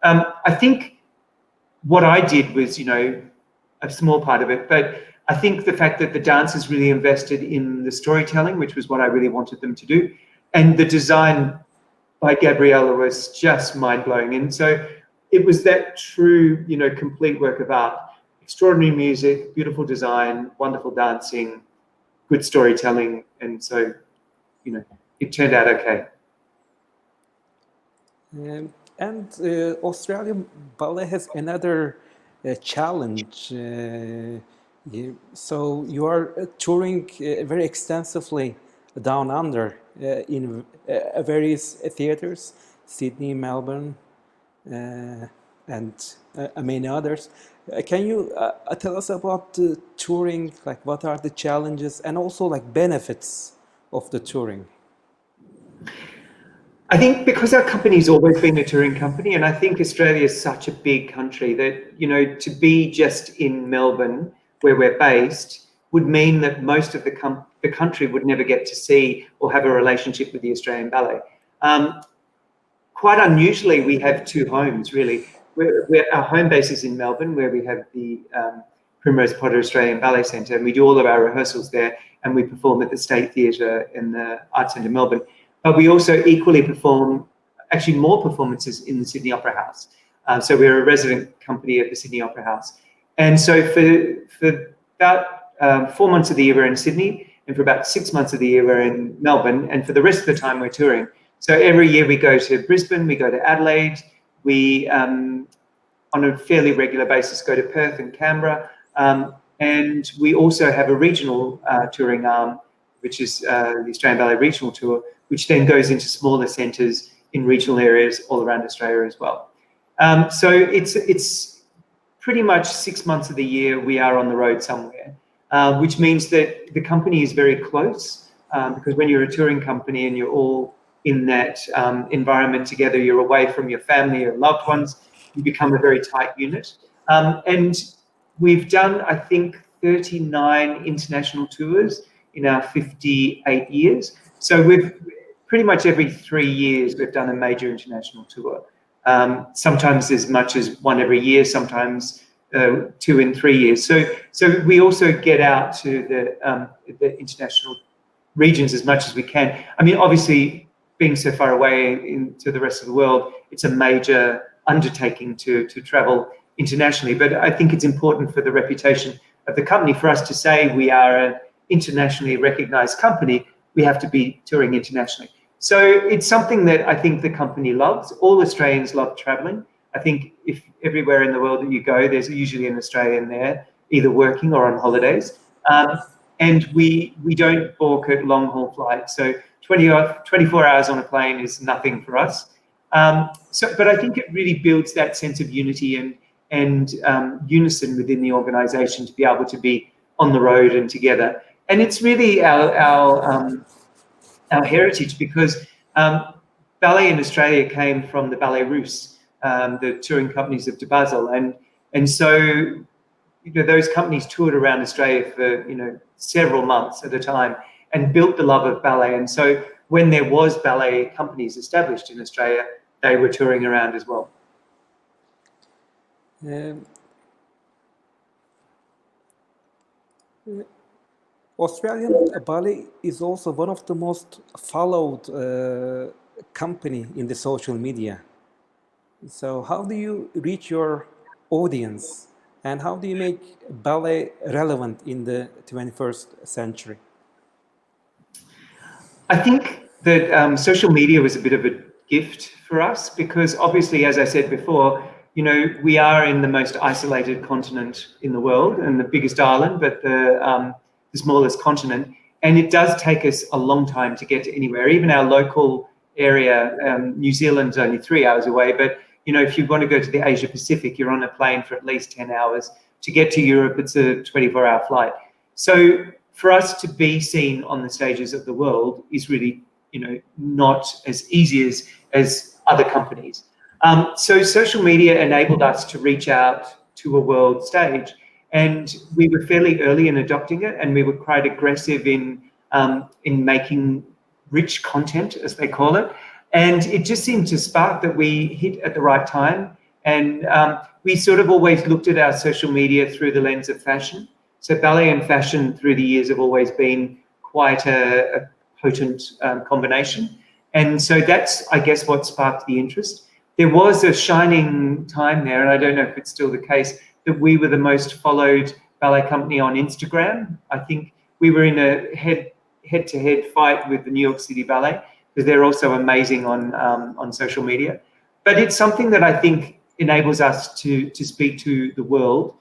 S2: I think what I did was, a small part of it, but I think the fact that the dancers really invested in the storytelling, which was what I really wanted them to do, and the design by Gabriella was just mind-blowing. And so it was that true, complete work of art. Extraordinary music, beautiful design, wonderful dancing, good storytelling. And so, it turned out okay.
S1: And Australian Ballet has another challenge. So you are touring very extensively down under in various theaters, Sydney, Melbourne, and many others. Can you tell us about the touring? Like, what are the challenges and also like benefits of the touring?
S2: I think because our company's always been a touring company, and I think Australia is such a big country that, to be just in Melbourne, where we're based, would mean that most of the country would never get to see or have a relationship with the Australian Ballet. Quite unusually, we have two homes, really. Our home base is in Melbourne, where we have the Primrose Potter Australian Ballet Centre, and we do all of our rehearsals there, and we perform at the State Theatre and the Arts Centre Melbourne. But we also equally perform, actually more performances in the Sydney Opera House. So we're a resident company at the Sydney Opera House. And so for about 4 months of the year, we're in Sydney, and for about 6 months of the year, we're in Melbourne, and for the rest of the time, we're touring. So every year we go to Brisbane, we go to Adelaide, we, on a fairly regular basis, go to Perth and Canberra, and we also have a regional touring arm, which is the Australian Ballet Regional Tour, which then goes into smaller centres in regional areas all around Australia as well. So it's pretty much 6 months of the year we are on the road somewhere, which means that the company is very close, because when you're a touring company and you're all in that environment together, you're away from your family or loved ones, you become a very tight unit. And we've done, I think, 39 international tours in our 58 years. So we've pretty much every 3 years, we've done a major international tour. Sometimes as much as one every year, sometimes 2 in 3 years. So we also get out to the international regions as much as we can. I mean, obviously, being so far away into the rest of the world, it's a major undertaking to travel internationally. But I think it's important for the reputation of the company, for us to say we are an internationally recognized company, we have to be touring internationally. So it's something that I think the company loves. All Australians love traveling. I think if everywhere in the world that you go, there's usually an Australian there, either working or on holidays. And we don't balk at long haul flights. So 24 hours on a plane is nothing for us. But I think it really builds that sense of unity and unison within the organisation to be able to be on the road and together. And it's really our heritage, because ballet in Australia came from the Ballet Russe, the touring companies of de Basel, and so those companies toured around Australia for several months at a time and built the love of ballet. And so when there was ballet companies established in Australia, they were touring around as well.
S1: Australian Ballet is also one of the most followed company in the social media. So how do you reach your audience and how do you make ballet relevant in the 21st century?
S2: I think that social media was a bit of a gift for us because obviously, as I said before, we are in the most isolated continent in the world and the biggest island, but the smallest continent. And it does take us a long time to get to anywhere. Even our local area, New Zealand's only 3 hours away, but if you want to go to the Asia Pacific, you're on a plane for at least 10 hours. To get to Europe, it's a 24-hour flight. So for us to be seen on the stages of the world is really, not as easy as other companies. So social media enabled us to reach out to a world stage, and we were fairly early in adopting it, and we were quite aggressive in making rich content, as they call it. And it just seemed to spark that we hit at the right time. And we sort of always looked at our social media through the lens of fashion. So ballet and fashion through the years have always been quite a potent combination. And so that's, I guess, what sparked the interest. There was a shining time there, and I don't know if it's still the case, that we were the most followed ballet company on Instagram. I think we were in a head-to-head fight with the New York City Ballet, because they're also amazing on social media. But it's something that I think enables us to speak to the world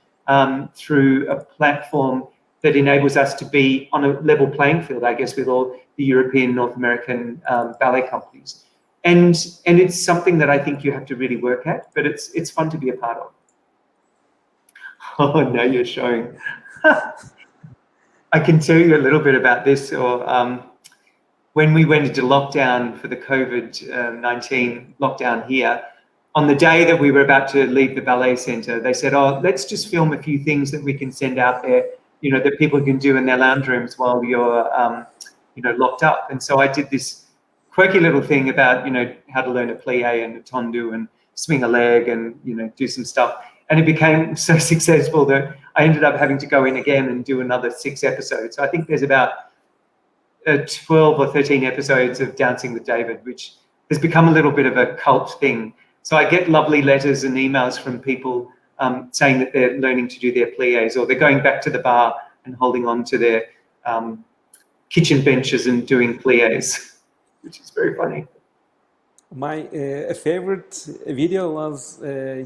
S2: through a platform that enables us to be on a level playing field, I guess, with all the European, North American ballet companies. And it's something that I think you have to really work at, but it's fun to be a part of. Oh, now you're showing. I can tell you a little bit about this. Or when we went into lockdown for the COVID-19 lockdown here, on the day that we were about to leave the ballet center, they said, oh, let's just film a few things that we can send out there, that people can do in their lounge rooms while you're, locked up. And so I did this quirky little thing about, how to learn a plie and a tendu and swing a leg and, do some stuff. And it became so successful that I ended up having to go in again and do another 6 episodes. So I think there's about 12 or 13 episodes of Dancing with David, which has become a little bit of a cult thing. So I get lovely letters and emails from people saying that they're learning to do their plies, or they're going back to the bar and holding on to their kitchen benches and doing plies, which is very funny.
S1: My favorite video was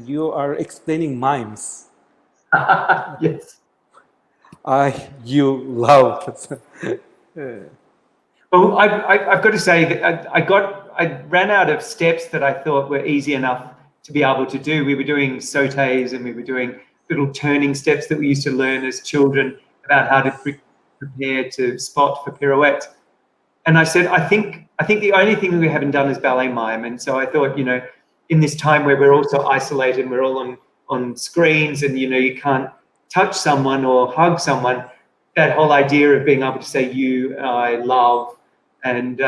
S1: you are explaining mimes.
S2: Yes.
S1: You love.
S2: Well, I've got to say that I ran out of steps that I thought were easy enough to be able to do. We were doing sautés and we were doing little turning steps that we used to learn as children about how to prepare to spot for pirouettes. And I said, I think the only thing we haven't done is ballet mime. And so I thought, in this time where we're also isolated and we're all on screens and, you can't touch someone or hug someone, that whole idea of being able to say you, I love, and,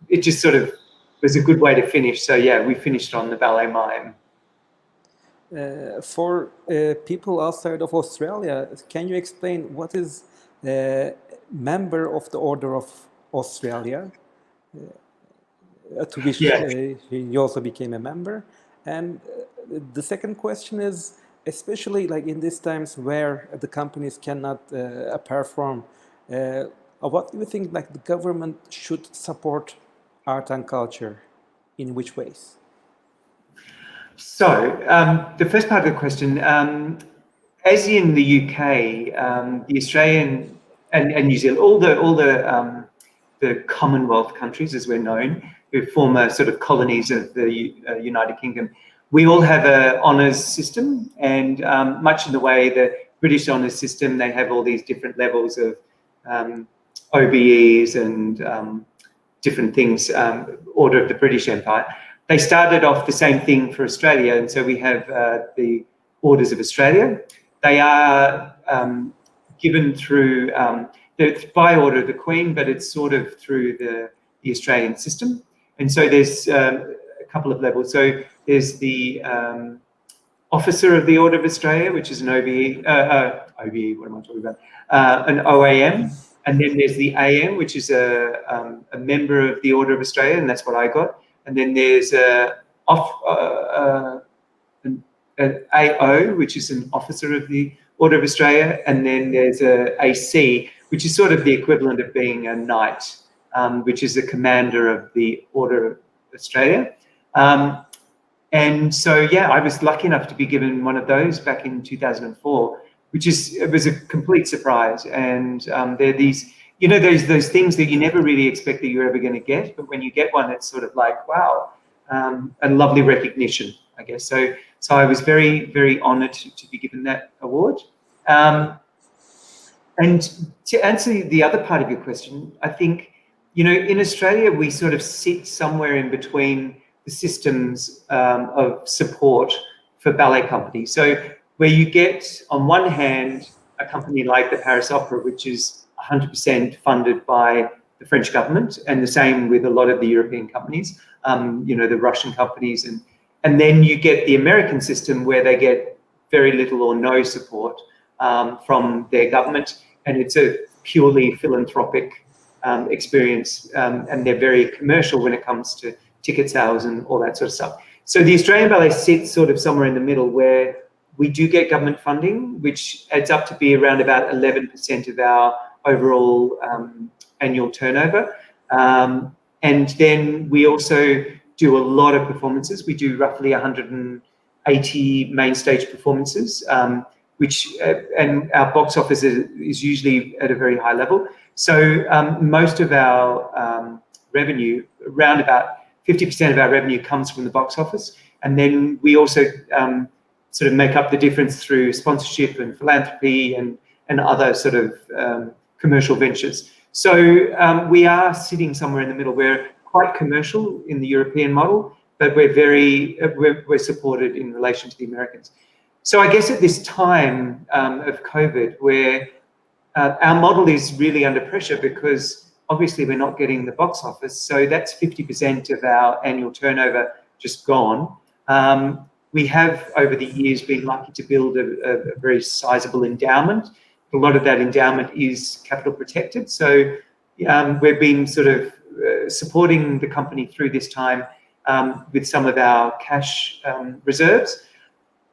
S2: it just sort of was a good way to finish. So, yeah, we finished on the ballet mime.
S1: For people outside of Australia, can you explain what is a member of the Order of Australia, to which you also became a member? And the second question is, especially like in these times where the companies cannot perform, what do you think like the government should support art and culture? In which ways?
S2: So the first part of the question, as in the UK, the Australian and New Zealand, all the Commonwealth countries, as we're known, who former sort of colonies of the United Kingdom, we all have an honours system, and much in the way the British honours system, they have all these different levels of OBEs and different things, Order of the British Empire. They started off the same thing for Australia, and so we have the Orders of Australia. They are given through, it's by order of the Queen, but it's sort of through the Australian system. And so there's a couple of levels. So there's the Officer of the Order of Australia, which is an OBE, OBE, what am I talking about? An OAM, and then there's the AM, which is a member of the Order of Australia, and that's what I got. And then there's an AO, which is an officer of the Order of Australia, and then there's a AC, which is sort of the equivalent of being a knight, which is the commander of the Order of Australia. And so, yeah, I was lucky enough to be given one of those back in 2004, it was a complete surprise. And they're these, you know, those things that you never really expect that you're ever going to get, but when you get one, it's sort of like, wow, a lovely recognition, I guess. So I was very, very honoured to be given that award. And to answer the other part of your question, I think, you know, in Australia, we sort of sit somewhere in between the systems of support for ballet companies. So where you get, on one hand, a company like the Paris Opera, which is 100% funded by the French government, and the same with a lot of the European companies, you know, the Russian companies. And then you get the American system where they get very little or no support from their government, and it's a purely philanthropic experience, and they're very commercial when it comes to ticket sales and all that sort of stuff. So the Australian Ballet sits sort of somewhere in the middle where we do get government funding, which adds up to be around about 11% of our overall annual turnover. And then we also do a lot of performances. We do roughly 180 main stage performances, and our box office is usually at a very high level. So most of our revenue, around about 50% of our revenue, comes from the box office. And then we also sort of make up the difference through sponsorship and philanthropy and other sort of commercial ventures. So we are sitting somewhere in the middle. We're quite commercial in the European model, but we're supported in relation to the Americans. So I guess at this time of COVID, where our model is really under pressure because obviously we're not getting the box office, so that's 50% of our annual turnover just gone. We have over the years been lucky to build a very sizable endowment. A lot of that endowment is capital protected, so we've been sort of supporting the company through this time with some of our cash reserves.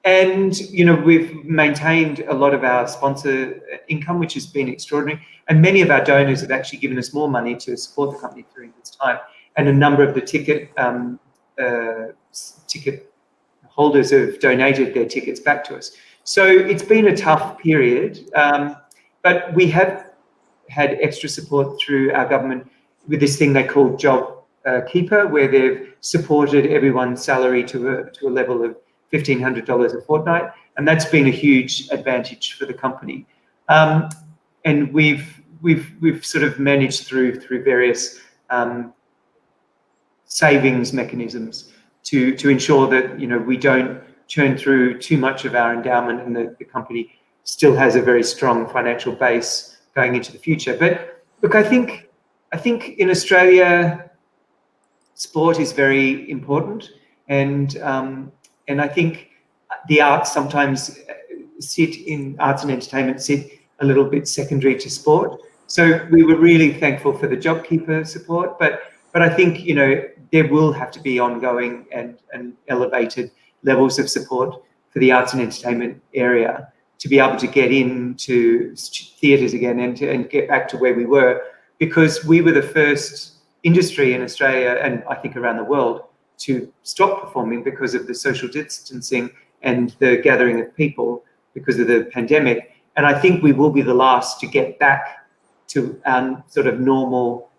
S2: And, you know, we've maintained a lot of our sponsor income, which has been extraordinary. And many of our donors have actually given us more money to support the company through this time. And a number of the ticket holders have donated their tickets back to us. So it's been a tough period, but we have had extra support through our government with this thing they call Job Keeper, where they've supported everyone's salary to a level of $1,500 a fortnight, and that's been a huge advantage for the company. And we've sort of managed through various savings mechanisms to ensure that, you know, we don't churn through too much of our endowment, and the company still has a very strong financial base going into the future. But look, I think in Australia, sport is very important, and I think the arts sometimes arts and entertainment sit a little bit secondary to sport. So we were really thankful for the JobKeeper support, but I think, you know, there will have to be ongoing and elevated levels of support for the arts and entertainment area to be able to get into theatres again and get back to where we were, because we were the first industry in Australia, and I think around the world, to stop performing because of the social distancing and the gathering of people because of the pandemic. And I think we will be the last to get back to our sort of normal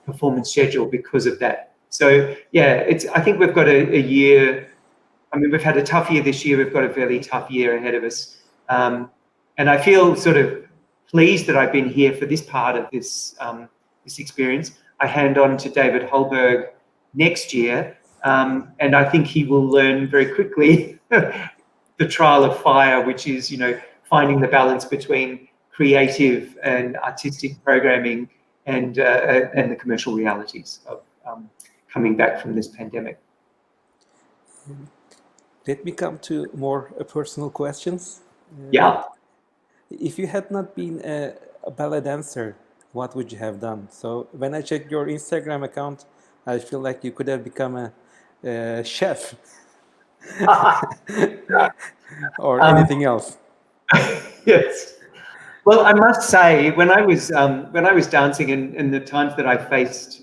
S2: performance schedule because of that. So yeah, I think we've got a year. I mean, we've had a tough year this year. We've got a fairly tough year ahead of us. And I feel sort of pleased that I've been here for this part of this experience. I hand on to David Holberg next year, and I think he will learn very quickly the trial of fire, which is, you know, finding the balance between creative and artistic programming and the commercial realities of coming back from this pandemic.
S1: Let me come to more personal questions.
S2: Yeah.
S1: if you had not been a ballet dancer, what would you have done? So when I checked your Instagram account, I feel like you could have become a chef or
S2: Um,
S1: anything else.
S2: yes. Well, I must say, when I was dancing, and the times that I faced,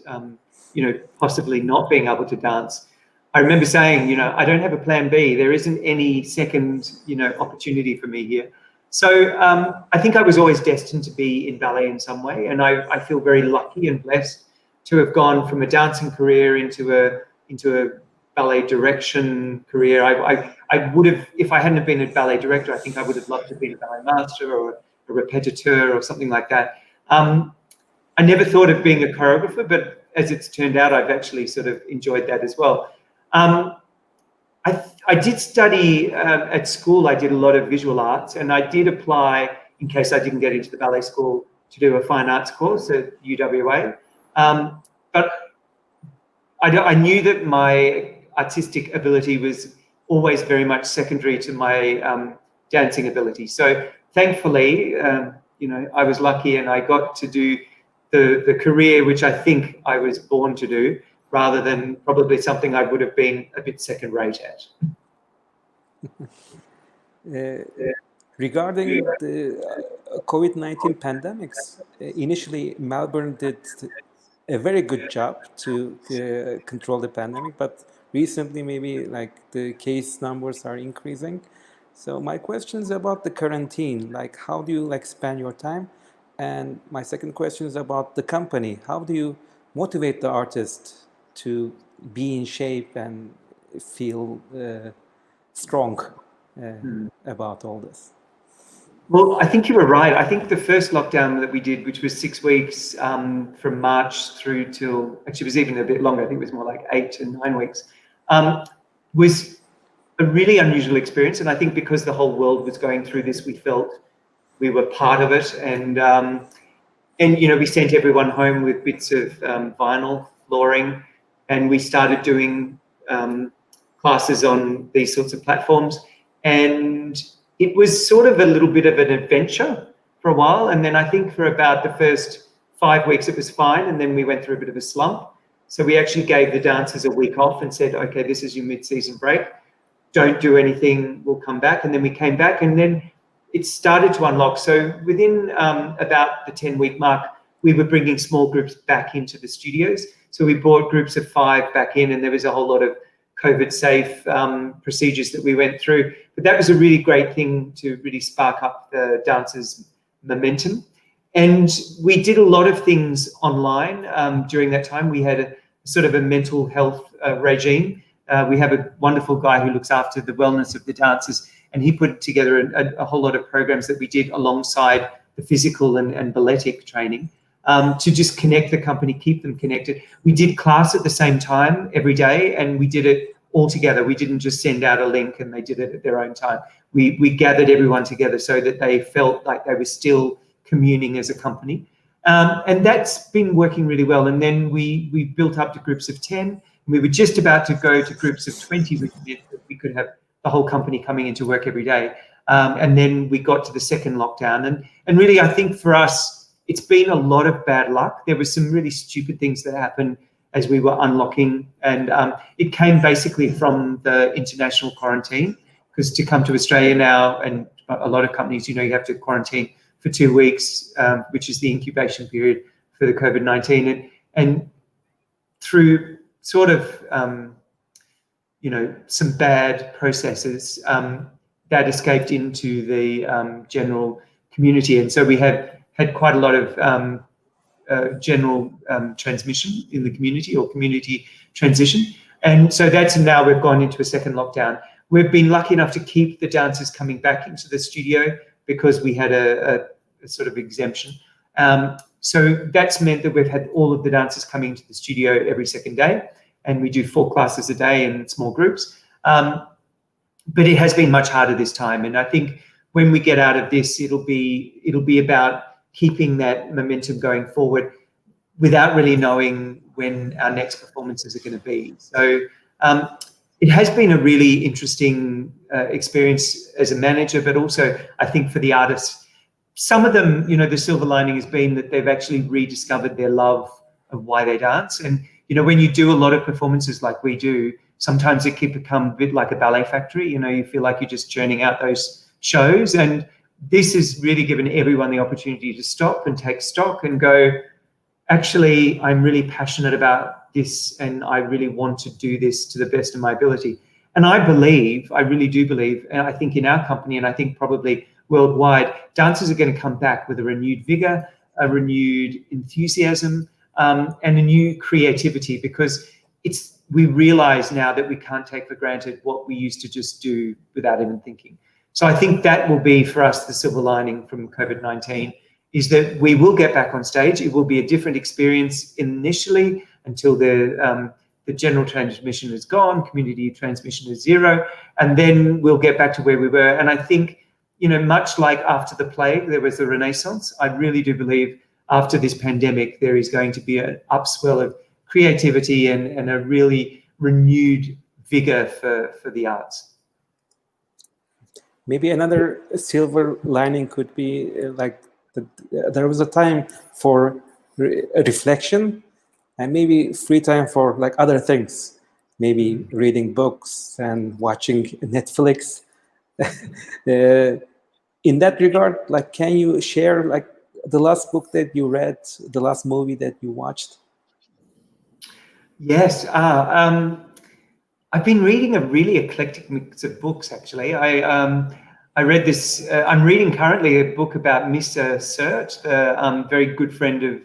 S2: possibly not being able to dance, I remember saying, I don't have a plan B. There isn't any second, opportunity for me here. So I think I was always destined to be in ballet in some way, and I feel very lucky and blessed to have gone from a dancing career into a ballet direction career. I would have, if I hadn't been a ballet director, I think I would have loved to be a ballet master or a repetiteur or something like that. I never thought of being a choreographer, but as it's turned out, I've actually sort of enjoyed that as well. I did study at school. I did a lot of visual arts, and I did apply, in case I didn't get into the ballet school, to do a fine arts course at UWA. But I knew that my artistic ability was always very much secondary to my dancing ability. So thankfully, I was lucky and I got to do the career which I think I was born to do, rather than probably something I would have been a bit second rate at.
S1: Regarding the COVID-19 pandemics, initially Melbourne did a very good job to control the pandemic, but recently maybe like the case numbers are increasing. So my question is about the quarantine, like how do you like spend your time? And my second question is about the company. How do you motivate the artist to be in shape and feel strong about all this?
S2: Well, I think you were right. I think the first lockdown that we did, which was 6 weeks from March through till, actually it was even a bit longer, I think it was more like 8 to 9 weeks, was a really unusual experience. And I think because the whole world was going through this, we felt we were part of it. And we sent everyone home with bits of vinyl flooring, and we started doing classes on these sorts of platforms. And it was sort of a little bit of an adventure for a while. And then I think for about the first 5 weeks, it was fine. And then we went through a bit of a slump. So we actually gave the dancers a week off and said, okay, this is your mid-season break. Don't do anything. We'll come back. And then we came back, and then it started to unlock. So within about the 10-week mark, we were bringing small groups back into the studios. So we brought groups of 5 back in, and there was a whole lot of COVID-safe procedures that we went through. But that was a really great thing to really spark up the dancers' momentum. And we did a lot of things online during that time. We had a sort of a mental health regime. We have a wonderful guy who looks after the wellness of the dancers, and he put together a whole lot of programs that we did alongside the physical and balletic training to just connect the company, keep them connected. We did class at the same time every day, and we did it all together. We didn't just send out a link and they did it at their own time. We gathered everyone together so that they felt like they were still communing as a company. And that's been working really well. And then we built up to groups of 10. And we were just about to go to groups of 20, which meant that we could have the whole company coming into work every day. And then we got to the second lockdown. And really, I think for us, it's been a lot of bad luck. There were some really stupid things that happened as we were unlocking. And it came basically from the international quarantine, because to come to Australia now, and a lot of companies, you have to quarantine for 2 weeks, which is the incubation period for the COVID-19. And through sort of, some bad processes, that escaped into the general community. And so we had quite a lot of general transmission in the community, or community transition. And so that's now we've gone into a second lockdown. We've been lucky enough to keep the dancers coming back into the studio because we had a sort of exemption. So that's meant that we've had all of the dancers coming into the studio every second day, and we do 4 classes a day in small groups. But it has been much harder this time. And I think when we get out of this, it'll be about keeping that momentum going forward without really knowing when our next performances are going to be. So it has been a really interesting experience as a manager, but also I think for the artists, some of them, you know, the silver lining has been that they've actually rediscovered their love of why they dance. And, you know, when you do a lot of performances like we do, sometimes it can become a bit like a ballet factory. You know, you feel like you're just churning out those shows. And this has really given everyone the opportunity to stop and take stock and go, actually, I'm really passionate about this and I really want to do this to the best of my ability. And I really do believe, and I think in our company, and I think probably worldwide, dancers are going to come back with a renewed vigor, a renewed enthusiasm, and a new creativity, because we realize now that we can't take for granted what we used to just do without even thinking. So I think that will be for us the silver lining from COVID-19, is that we will get back on stage. It will be a different experience initially until the general transmission is gone, community transmission is zero, and then we'll get back to where we were. And I think, you know, much like after the plague, there was a renaissance, I really do believe after this pandemic, there is going to be an upswell of creativity and a really renewed vigor for the arts.
S1: Maybe another silver lining could be there was a time for reflection and maybe free time for like other things, maybe reading books and watching Netflix. In that regard, like, can you share like the last book that you read, the last movie that you watched?
S2: Yes. I've been reading a really eclectic mix of books, actually. I read this, I'm reading currently a book about Mr. Sert, the very good friend of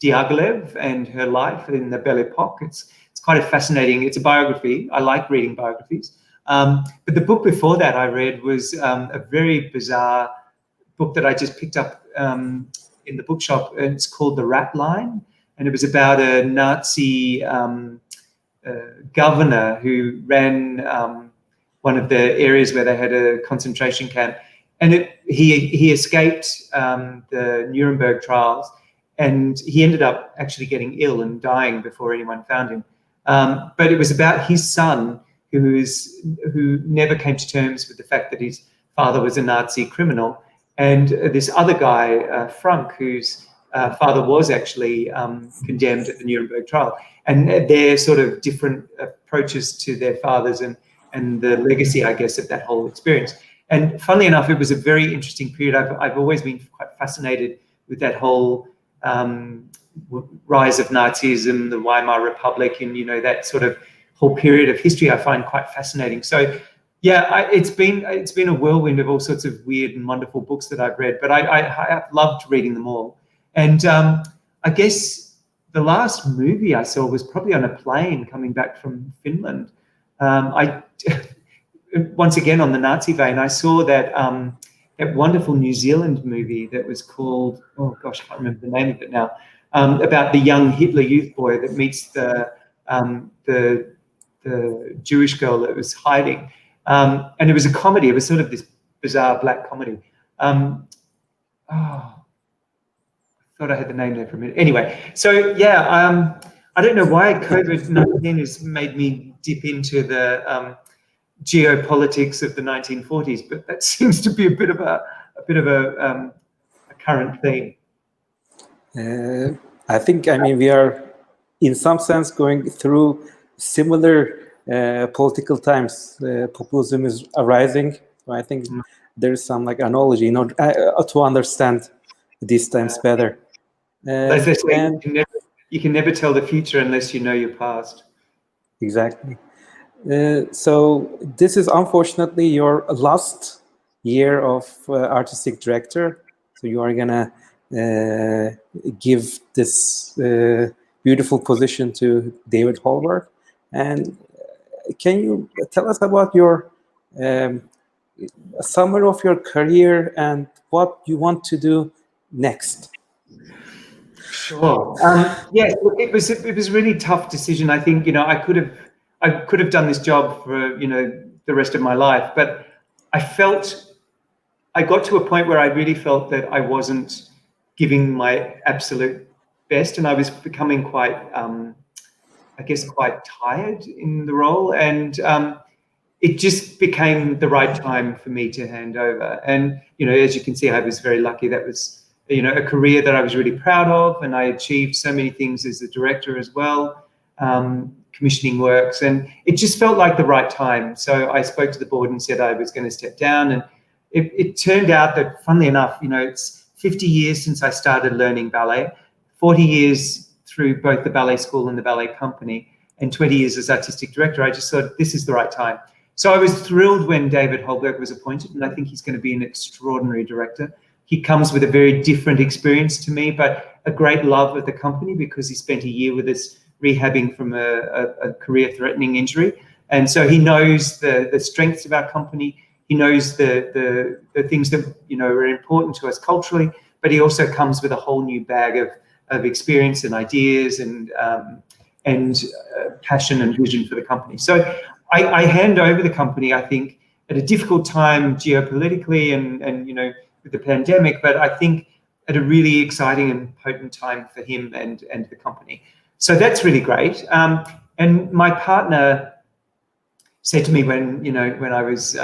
S2: Diaghilev and her life in the Belle Epoque. It's quite a fascinating, it's a biography. I like reading biographies. But the book before that I read was a very bizarre book that I just picked up in the bookshop. And it's called The Rat Line. And it was about a Nazi governor who ran one of the areas where they had a concentration camp. And he escaped the Nuremberg trials, and he ended up actually getting ill and dying before anyone found him. But it was about his son, who never came to terms with the fact that his father was a Nazi criminal, and this other guy, Frank, whose father was actually condemned at the Nuremberg trial, and their sort of different approaches to their fathers and the legacy, I guess, of that whole experience. And funnily enough, it was a very interesting period. I've always been quite fascinated with that whole rise of Nazism, the Weimar Republic, and, you know, that sort of whole period of history I find quite fascinating. So yeah, it's been a whirlwind of all sorts of weird and wonderful books that I've read, but I've loved reading them all. And I guess the last movie I saw was probably on a plane coming back from Finland. Once again, on the Nazi vein, I saw that that wonderful New Zealand movie that was called, oh gosh, I can't remember the name of it now, about the young Hitler youth boy that meets the Jewish girl that was hiding. And it was a comedy. It was sort of this bizarre black comedy. I thought I had the name there for a minute. Anyway, so yeah, I don't know why COVID-19 has made me dip into the geopolitics of the 1940s, but that seems to be a bit of a current theme.
S1: I think, I mean, we are in some sense going through similar political times. Populism is arising. So I think there is some like analogy in order to understand these times better.
S2: As they say, you can never tell the future unless you know your past.
S1: Exactly. So this is unfortunately your last year of artistic director. So you are gonna give this beautiful position to David Hallberg. And can you tell us about your summary of your career and what you want to do next?
S2: Sure. Yes, look, it was a really tough decision. I think, you know, I could have done this job for, you know, the rest of my life, but I got to a point where I really felt that I wasn't giving my absolute best, and I was becoming quite, I guess, quite tired in the role. And it just became the right time for me to hand over. And, you know, as you can see, I was very lucky. That was, you know, a career that I was really proud of, and I achieved so many things as a director as well, commissioning works, and it just felt like the right time. So I spoke to the board and said I was going to step down, and it turned out that, funnily enough, you know, it's 50 years since I started learning ballet, 40 years through both the ballet school and the ballet company, and 20 years as artistic director. I just thought this is the right time. So I was thrilled when David Holberg was appointed, and I think he's going to be an extraordinary director. He comes with a very different experience to me, but a great love of the company, because he spent a year with us rehabbing from a career-threatening injury. And so he knows the strengths of our company. He knows the things that, you know, are important to us culturally, but he also comes with a whole new bag of experience and ideas and passion and vision for the company. So I hand over the company, I think, at a difficult time geopolitically and you know, with the pandemic, but I think at a really exciting and potent time for him and the company. So that's really great. And my partner said to me when I was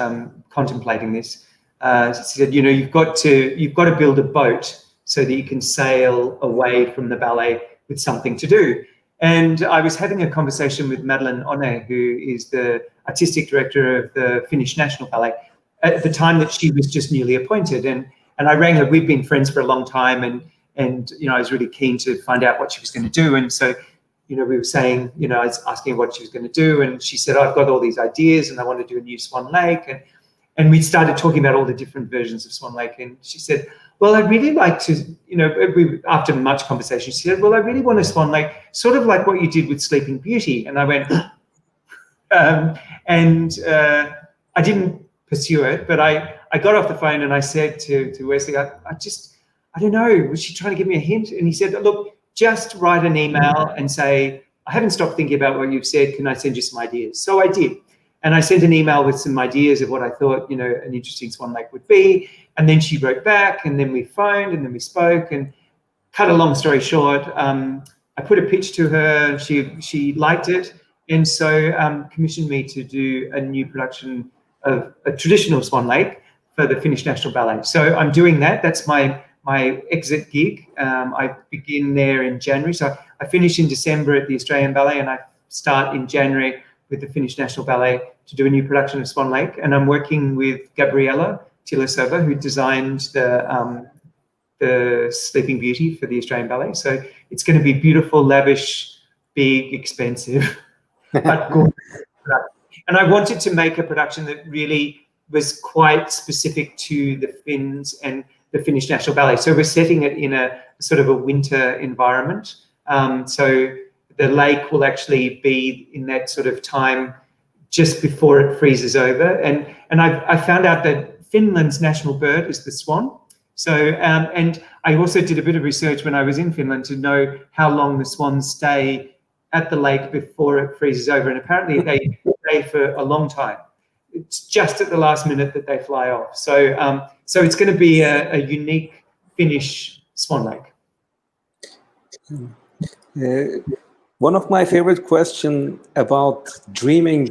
S2: contemplating this, she said, you know, you've got to build a boat so that you can sail away from the ballet with something to do. And I was having a conversation with Madeleine Onne, who is the artistic director of the Finnish National Ballet, at the time that she was just newly appointed. And I rang her. We've been friends for a long time, and you know, I was really keen to find out what she was going to do. And so, you know, we were saying, you know, I was asking her what she was going to do, and she said, I've got all these ideas, and I want to do a new Swan Lake. And we started talking about all the different versions of Swan Lake, and she said, well, I'd really like to, you know, after much conversation, she said, well, I really want a Swan Lake, sort of like what you did with Sleeping Beauty. And I went, I didn't pursue it, but I got off the phone and I said to Wesley, I don't know, was she trying to give me a hint? And he said, look, just write an email and say, I haven't stopped thinking about what you've said. Can I send you some ideas? So I did. And I sent an email with some ideas of what I thought, you know, an interesting Swan Lake would be. And then she wrote back, and then we phoned, and then we spoke. And cut a long story short, I put a pitch to her. She liked it, and so commissioned me to do a new production of a traditional Swan Lake for the Finnish National Ballet. So I'm doing that. That's my exit gig. I begin there in January. So I finish in December at the Australian Ballet, and I start in January with the Finnish National Ballet to do a new production of Swan Lake. And I'm working with Gabriella Tilasova, who designed the Sleeping Beauty for the Australian Ballet. So it's going to be beautiful, lavish, big, expensive, but good. And I wanted to make a production that really was quite specific to the Finns and the Finnish National Ballet. So we're setting it in a sort of a winter environment. So the lake will actually be in that sort of time just before it freezes over. And I found out that Finland's national bird is the swan. So, and I also did a bit of research when I was in Finland to know how long the swans stay at the lake before it freezes over. And apparently they stay for a long time. It's just at the last minute that they fly off. So, so it's going to be a unique Finnish Swan Lake.
S1: One of my favorite questions about dreaming,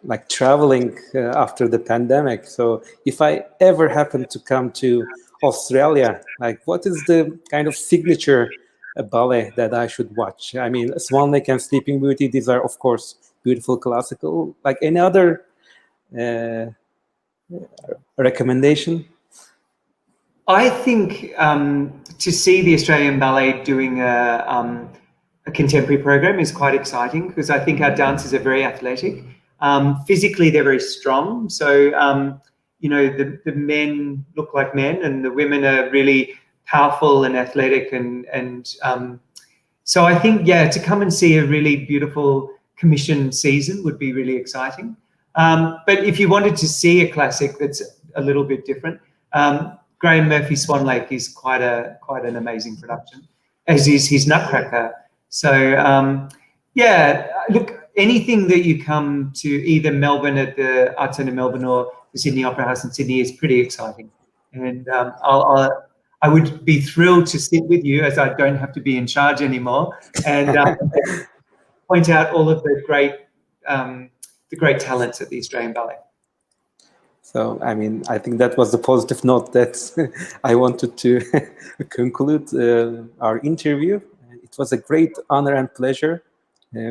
S1: like traveling after the pandemic. So if I ever happen to come to Australia, like what is the kind of signature ballet that I should watch? I mean, Swan Lake and Sleeping Beauty, these are, of course, beautiful classical. Like any other recommendation?
S2: I think to see the Australian Ballet doing a contemporary program is quite exciting, because I think our dancers are very athletic. Physically, they're very strong. So, you know, the men look like men, and the women are really powerful and athletic. And so I think, yeah, to come and see a really beautiful commission season would be really exciting. But if you wanted to see a classic that's a little bit different, Graham Murphy's Swan Lake is quite an amazing production, as is his Nutcracker. So, yeah, look, anything that you come to either Melbourne at the Arts Centre Melbourne or the Sydney Opera House in Sydney is pretty exciting. And I would be thrilled to sit with you, as I don't have to be in charge anymore, and point out all of the great the great talents at the Australian Ballet.
S1: So, I mean, I think that was the positive note that I wanted to conclude our interview. It was a great honor and pleasure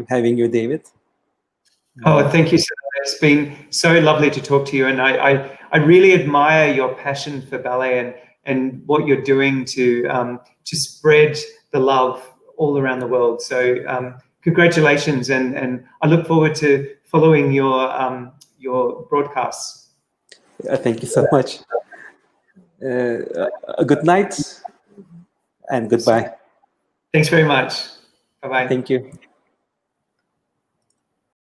S1: having you, David.
S2: Oh, thank you so much. It's been so lovely to talk to you, and I really admire your passion for ballet and what you're doing to spread the love all around the world. So congratulations, and I look forward to following your broadcasts.
S1: Thank you so much. A good night and goodbye.
S2: Thanks very much. Bye-bye.
S1: Thank you.